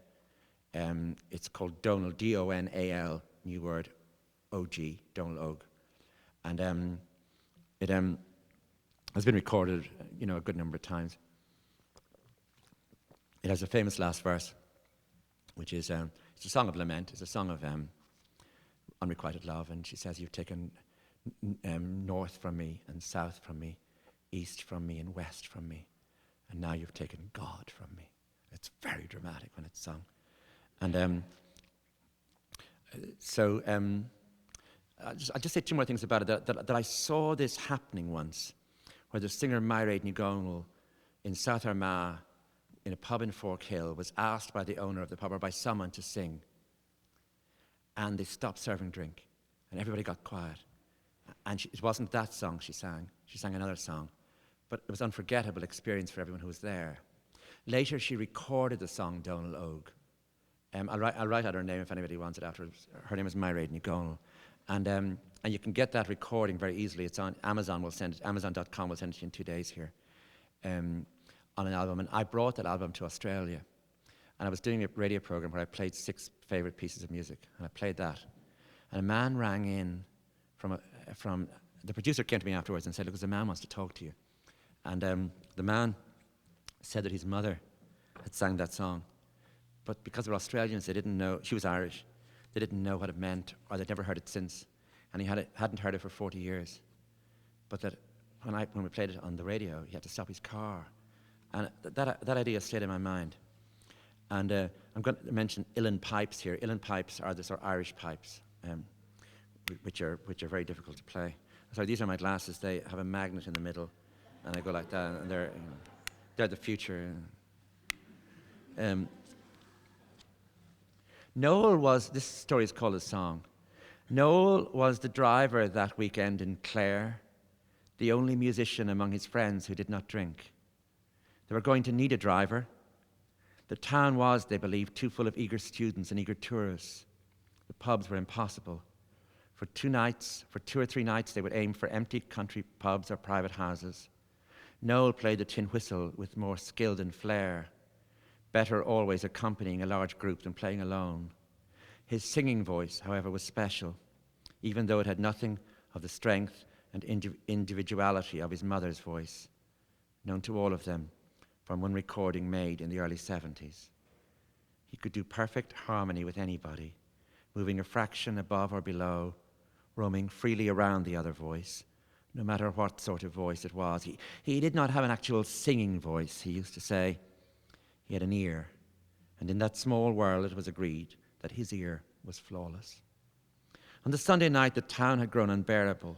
It's called Donal, D-O-N-A-L, new word, O-G, Dún Logue. And it has been recorded, you know, a good number of times. It has a famous last verse, which is, it's a song of lament. It's a song of unrequited love. And she says, you've taken north from me and south from me, east from me and west from me. And now you've taken God from me. It's very dramatic when it's sung. And I'll just say two more things about it. That I saw this happening once, where the singer Mairead Ní Dhomhnaill in South Armagh, in a pub in Fork Hill, was asked by the owner of the pub or by someone to sing. And they stopped serving drink. And everybody got quiet. And it wasn't that song she sang. She sang another song. But it was an unforgettable experience for everyone who was there. Later, she recorded the song Dún Logue. I'll write out her name if anybody wants it afterwards. Her name is Mairead Ní Dhomhnaill. And you can get that recording very easily. It's on Amazon. Amazon.com will send it to you in 2 days here on an album. And I brought that album to Australia. And I was doing a radio program where I played 6 favourite pieces of music. And I played that. And a man rang in from the producer came to me afterwards and said, look, there's a man wants to talk to you. And the man said that his mother had sang that song. But because they're Australians, they didn't know, she was Irish, they didn't know what it meant, or they'd never heard it since. And he hadn't heard it for 40 years. But that when we played it on the radio, he had to stop his car. And that idea stayed in my mind. And I'm going to mention uilleann pipes here. Uilleann pipes are the sort of Irish pipes, which are very difficult to play. So these are my glasses. They have a magnet in the middle, and they go like that. And they're the future. Noel was, this story is called A Song. Noel was the driver that weekend in Clare, the only musician among his friends who did not drink. They were going to need a driver. The town was, they believed, too full of eager students and eager tourists. The pubs were impossible. For 2 or 3 nights, they would aim for empty country pubs or private houses. Noel played the tin whistle with more skill than flair, better always accompanying a large group than playing alone. His singing voice, however, was special, even though it had nothing of the strength and individuality of his mother's voice, known to all of them from one recording made in the early 70s. He could do perfect harmony with anybody, moving a fraction above or below, roaming freely around the other voice, no matter what sort of voice it was. He did not have an actual singing voice, he used to say. He had an ear, and in that small world it was agreed that his ear was flawless. On the Sunday night, the town had grown unbearable.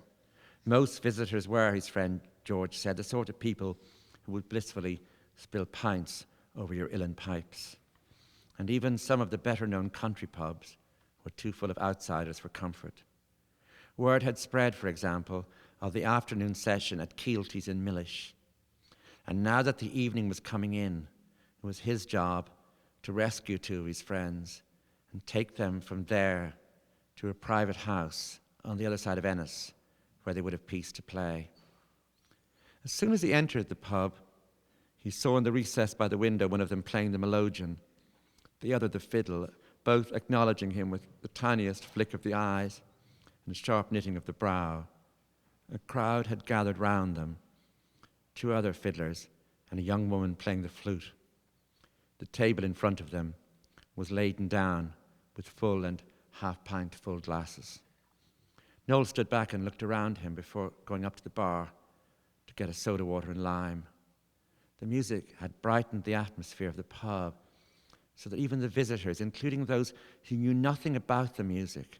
Most visitors were, his friend George said, the sort of people who would blissfully spill pints over your uilleann pipes. And even some of the better-known country pubs were too full of outsiders for comfort. Word had spread, for example, of the afternoon session at Keelty's in Millish. And now that the evening was coming in, it was his job to rescue two of his friends and take them from there to a private house on the other side of Ennis, where they would have peace to play. As soon as he entered the pub, he saw in the recess by the window one of them playing the melodeon, the other the fiddle, both acknowledging him with the tiniest flick of the eyes and a sharp knitting of the brow. A crowd had gathered round them, two other fiddlers and a young woman playing the flute. The table in front of them was laden down with full and half-pint full glasses. Noel stood back and looked around him before going up to the bar to get a soda water and lime. The music had brightened the atmosphere of the pub so that even the visitors, including those who knew nothing about the music,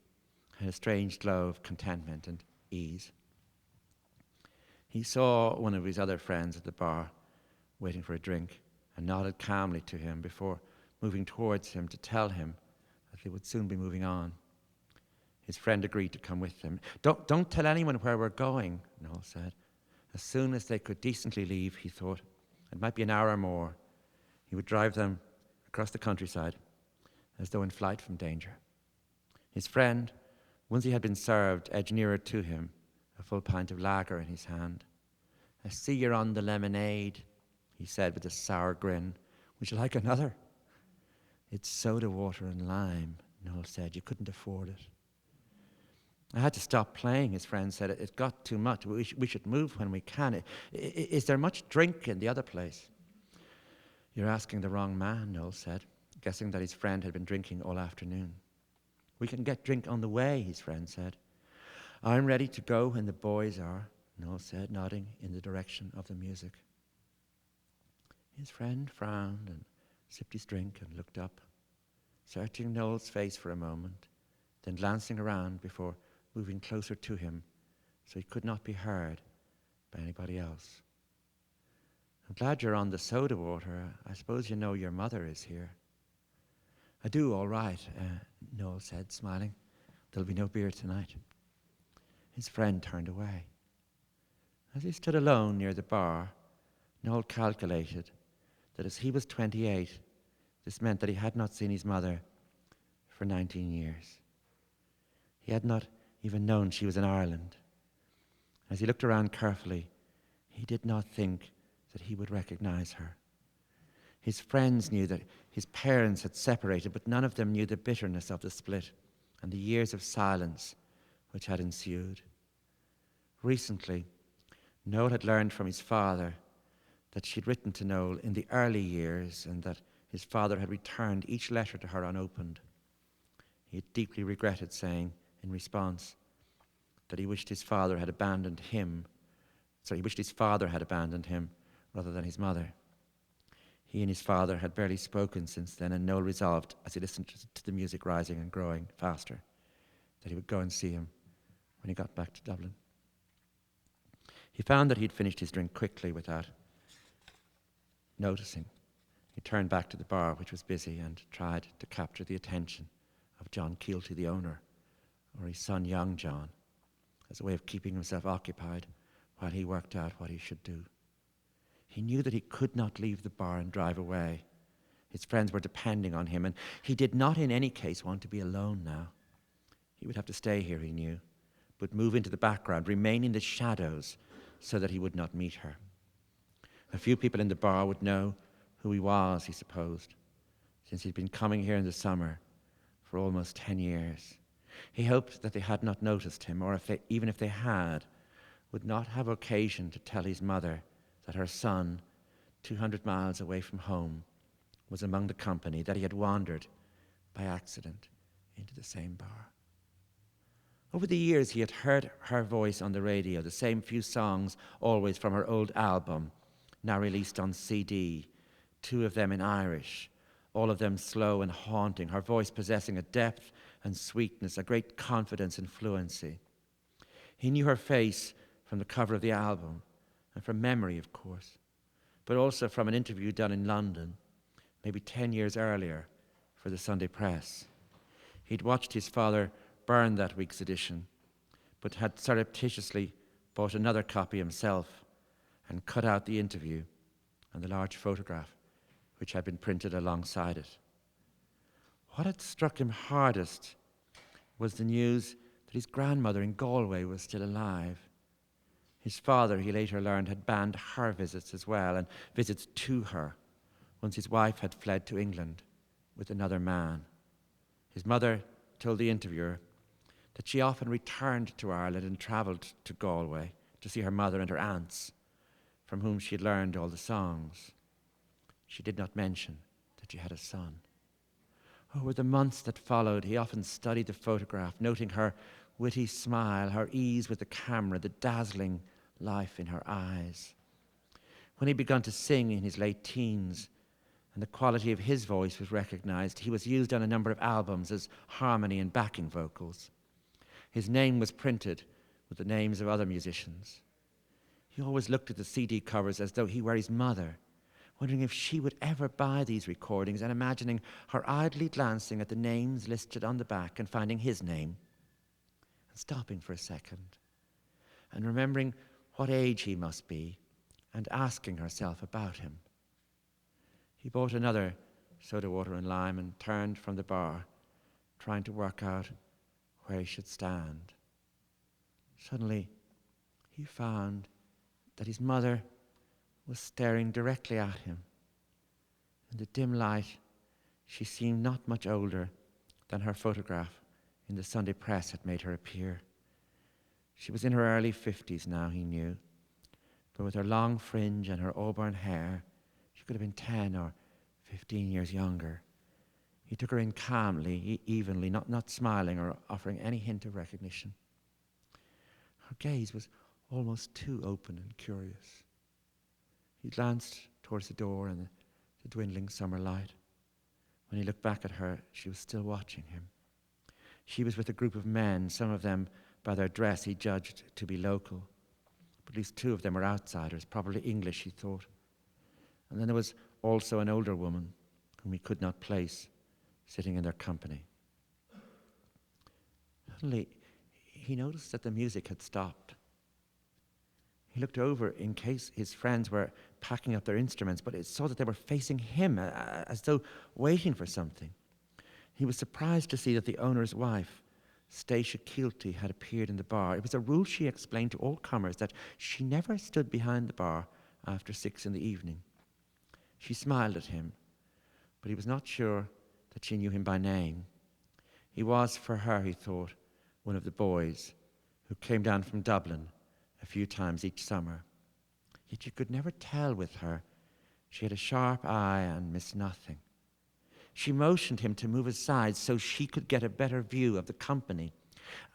had a strange glow of contentment and ease. He saw one of his other friends at the bar waiting for a drink and nodded calmly to him before moving towards him to tell him that they would soon be moving on. His friend agreed to come with them. Don't tell anyone where we're going, Noel said. As soon as they could decently leave, he thought, it might be an hour or more, he would drive them across the countryside as though in flight from danger. His friend, once he had been served, edged nearer to him, a full pint of lager in his hand. I see you're on the lemonade, he said with a sour grin. Would you like another? It's soda water and lime, Noel said. You couldn't afford it. I had to stop playing, his friend said. It got too much. We should move when we can. Is there much drink in the other place? You're asking the wrong man, Noel said, guessing that his friend had been drinking all afternoon. We can get drink on the way, his friend said. I'm ready to go when the boys are, Noel said, nodding in the direction of the music. His friend frowned and sipped his drink and looked up, searching Noel's face for a moment, then glancing around before moving closer to him so he could not be heard by anybody else. I'm glad you're on the soda water. I suppose you know your mother is here. I do, all right, Noel said, smiling. There'll be no beer tonight. His friend turned away. As he stood alone near the bar, Noel calculated that as he was 28, this meant that he had not seen his mother for 19 years. He had not even known she was in Ireland. As he looked around carefully, he did not think that he would recognize her. His friends knew that his parents had separated, but none of them knew the bitterness of the split and the years of silence which had ensued. Recently, Noel had learned from his father that she'd written to Noel in the early years and that his father had returned each letter to her unopened. He had deeply regretted saying, in response, that he wished his father had abandoned him. He wished his father had abandoned him rather than his mother. He and his father had barely spoken since then, and Noel resolved, as he listened to the music rising and growing faster, that he would go and see him when he got back to Dublin. He found that he'd finished his drink quickly without noticing. He turned back to the bar, which was busy, and tried to capture the attention of John Keelty, the owner, or his son, young John, as a way of keeping himself occupied while he worked out what he should do. He knew that he could not leave the bar and drive away. His friends were depending on him, and he did not in any case want to be alone now. He would have to stay here, he knew, but move into the background, remain in the shadows so that he would not meet her. A few people in the bar would know who he was, he supposed, since he'd been coming here in the summer for almost 10 years. He hoped that they had not noticed him, or even if they had, would not have occasion to tell his mother that her son, 200 miles away from home, was among the company, that he had wandered by accident into the same bar. Over the years, he had heard her voice on the radio, the same few songs, always from her old album, now released on CD, 2 of them in Irish, all of them slow and haunting, her voice possessing a depth and sweetness, a great confidence and fluency. He knew her face from the cover of the album, and from memory, of course, but also from an interview done in London, maybe 10 years earlier, for the Sunday Press. He'd watched his father burn that week's edition, but had surreptitiously bought another copy himself and cut out the interview and the large photograph which had been printed alongside it. What had struck him hardest was the news that his grandmother in Galway was still alive. His father, he later learned, had banned her visits as well, and visits to her, once his wife had fled to England with another man. His mother told the interviewer that she often returned to Ireland and travelled to Galway to see her mother and her aunts, from whom she had learned all the songs. She did not mention that she had a son. Over the months that followed, he often studied the photograph, noting her witty smile, her ease with the camera, the dazzling life in her eyes. When he began to sing in his late teens, and the quality of his voice was recognized, he was used on a number of albums as harmony and backing vocals. His name was printed with the names of other musicians. He always looked at the CD covers as though he were his mother, wondering if she would ever buy these recordings, and imagining her idly glancing at the names listed on the back and finding his name, and stopping for a second, and remembering what age he must be, and asking herself about him. He bought another soda water and lime and turned from the bar, trying to work out where he should stand. Suddenly, he found that his mother was staring directly at him. In the dim light, she seemed not much older than her photograph in the Sunday Press had made her appear. She was in her early 50s now, he knew, but with her long fringe and her auburn hair, she could have been 10 or 15 years younger. He took her in calmly, evenly, not smiling or offering any hint of recognition. Her gaze was almost too open and curious. He glanced towards the door and the dwindling summer light. When he looked back at her, she was still watching him. She was with a group of men, some of them by their dress he judged to be local. But at least 2 of them were outsiders, probably English, he thought. And then there was also an older woman whom he could not place, sitting in their company. Suddenly, he noticed that the music had stopped. He looked over in case his friends were packing up their instruments, but he saw that they were facing him, as though waiting for something. He was surprised to see that the owner's wife, Stacia Keelty, had appeared in the bar. It was a rule, she explained to all comers, that she never stood behind the bar after 6 in the evening. She smiled at him, but he was not sure that she knew him by name. He was, for her, he thought, one of the boys who came down from Dublin a few times each summer. Yet you could never tell with her. She had a sharp eye and missed nothing. She motioned him to move aside so she could get a better view of the company.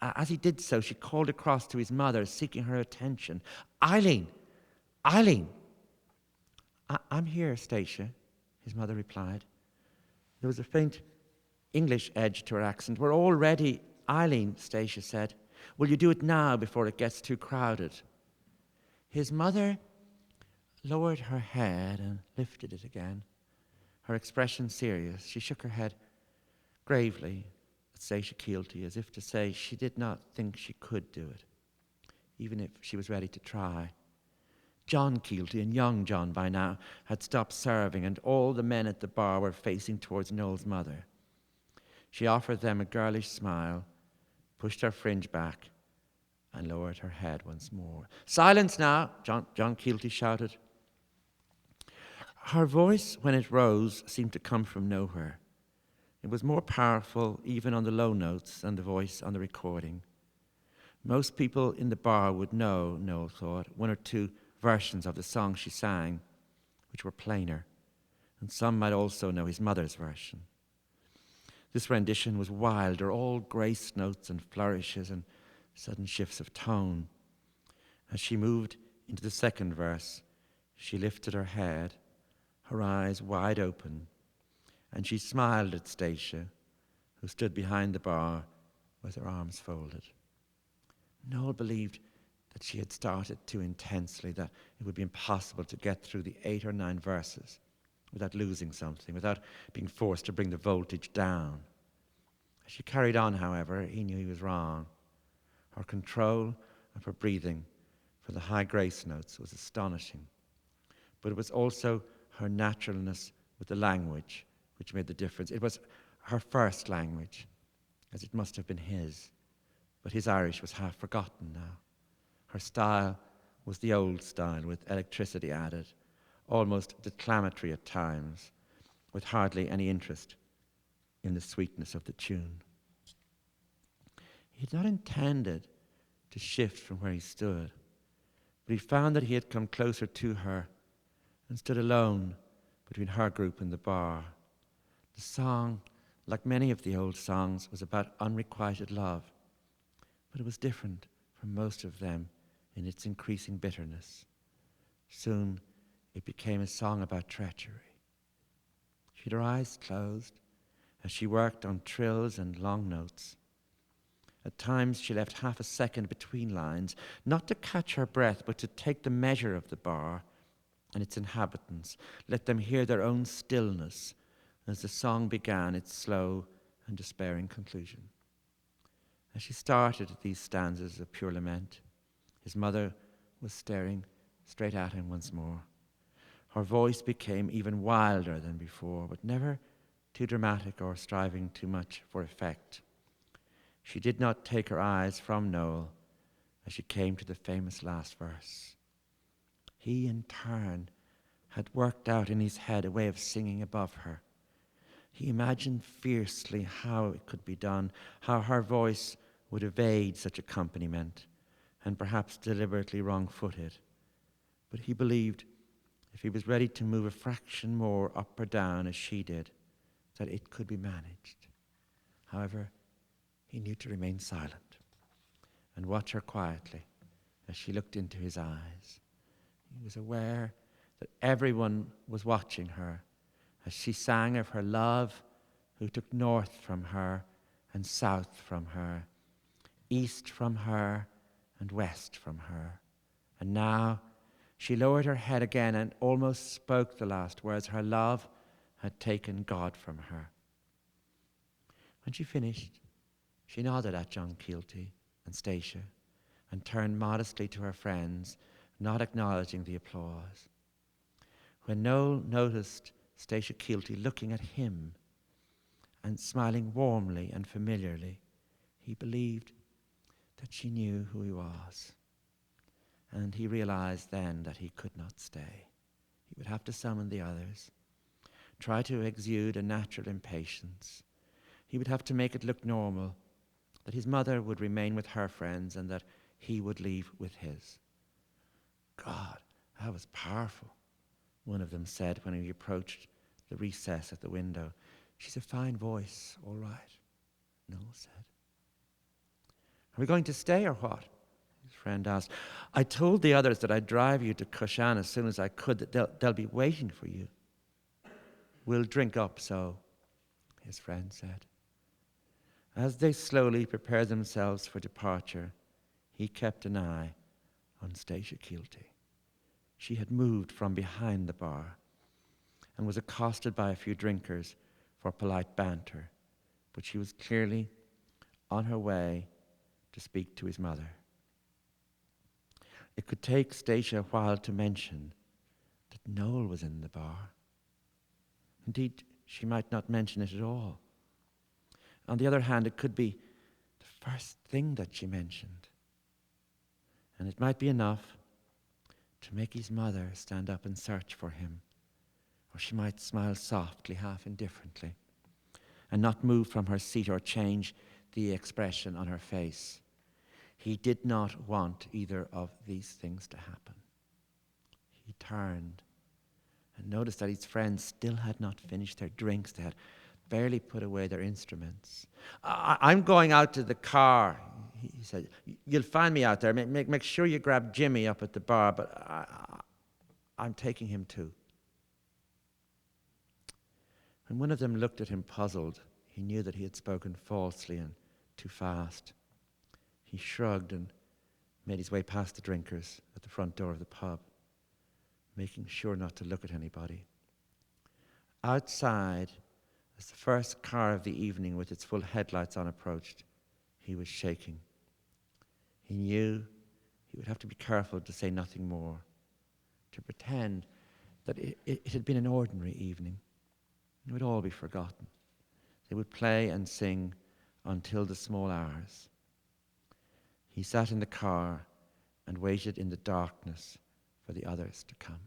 As he did so, she called across to his mother, seeking her attention. "Eileen! Eileen!" I'm here, Stacia," his mother replied. There was a faint English edge to her accent. "We're all ready, Eileen," Stacia said. "Will you do it now before it gets too crowded?" His mother lowered her head and lifted it again, her expression serious. She shook her head gravely at Stacia Keelty, as if to say she did not think she could do it, even if she was ready to try. John Keelty, and young John by now, had stopped serving, and all the men at the bar were facing towards Noel's mother. She offered them a girlish smile, pushed her fringe back, and lowered her head once more. "Silence now," John Keelty shouted. Her voice, when it rose, seemed to come from nowhere. It was more powerful even on the low notes than the voice on the recording. Most people in the bar would know, Noel thought, 1 or 2 versions of the song she sang, which were plainer, and some might also know his mother's version. This rendition was wilder, all grace notes and flourishes, and sudden shifts of tone. As she moved into the second verse, she lifted her head, her eyes wide open, and she smiled at Stacia, who stood behind the bar with her arms folded. Noel believed that she had started too intensely, that it would be impossible to get through the 8 or 9 verses without losing something, without being forced to bring the voltage down. As she carried on, however, he knew he was wrong. Her control of her breathing for the high grace notes was astonishing, but it was also her naturalness with the language which made the difference. It was her first language, as it must have been his, but his Irish was half forgotten now. Her style was the old style, with electricity added, almost declamatory at times, with hardly any interest in the sweetness of the tune. He had not intended to shift from where he stood, but he found that he had come closer to her and stood alone between her group and the bar. The song, like many of the old songs, was about unrequited love, but it was different from most of them in its increasing bitterness. Soon it became a song about treachery. She had her eyes closed as she worked on trills and long notes. At times she left half a second between lines, not to catch her breath, but to take the measure of the bar and its inhabitants, let them hear their own stillness as the song began its slow and despairing conclusion. As she started these stanzas of pure lament, his mother was staring straight at him once more. Her voice became even wilder than before, but never too dramatic or striving too much for effect. She did not take her eyes from Noel as she came to the famous last verse. He, in turn, had worked out in his head a way of singing above her. He imagined fiercely how it could be done, how her voice would evade such accompaniment, and perhaps deliberately wrong-footed. But he believed if he was ready to move a fraction more up or down as she did, that it could be managed. However, he knew to remain silent and watch her quietly as she looked into his eyes. He was aware that everyone was watching her as she sang of her love who took north from her and south from her, east from her and west from her. And now she lowered her head again and almost spoke the last words. Her love had taken God from her. When she finished, she nodded at John Keelty and Stacia and turned modestly to her friends, not acknowledging the applause. When Noel noticed Stacia Keelty looking at him and smiling warmly and familiarly, he believed that she knew who he was. And he realized then that he could not stay. He would have to summon the others, try to exude a natural impatience. He would have to make it look normal, that his mother would remain with her friends and that he would leave with his. God, that was powerful, one of them said when he approached the recess at the window. She's a fine voice, all right, Noel said. Are we going to stay or what? His friend asked. I told the others that I'd drive you to Cushan as soon as I could, that they'll be waiting for you. We'll drink up so, his friend said. As they slowly prepared themselves for departure, he kept an eye on Stacia Keelty. She had moved from behind the bar and was accosted by a few drinkers for polite banter, but she was clearly on her way to speak to his mother. It could take Stacia a while to mention that Noel was in the bar. Indeed, she might not mention it at all. On the other hand, it could be the first thing that she mentioned. And it might be enough to make his mother stand up and search for him. Or she might smile softly, half indifferently, and not move from her seat or change the expression on her face. He did not want either of these things to happen. He turned and noticed that his friends still had not finished their drinks. They had barely put away their instruments. I'm going out to the car, he said. You'll find me out there. Make sure you grab Jimmy up at the bar, but I'm taking him too. When one of them looked at him puzzled, he knew that he had spoken falsely and too fast. He shrugged and made his way past the drinkers at the front door of the pub, making sure not to look at anybody. Outside, as the first car of the evening with its full headlights on approached, he was shaking. He knew he would have to be careful to say nothing more, to pretend that it had been an ordinary evening. It would all be forgotten. They would play and sing until the small hours. He sat in the car and waited in the darkness for the others to come.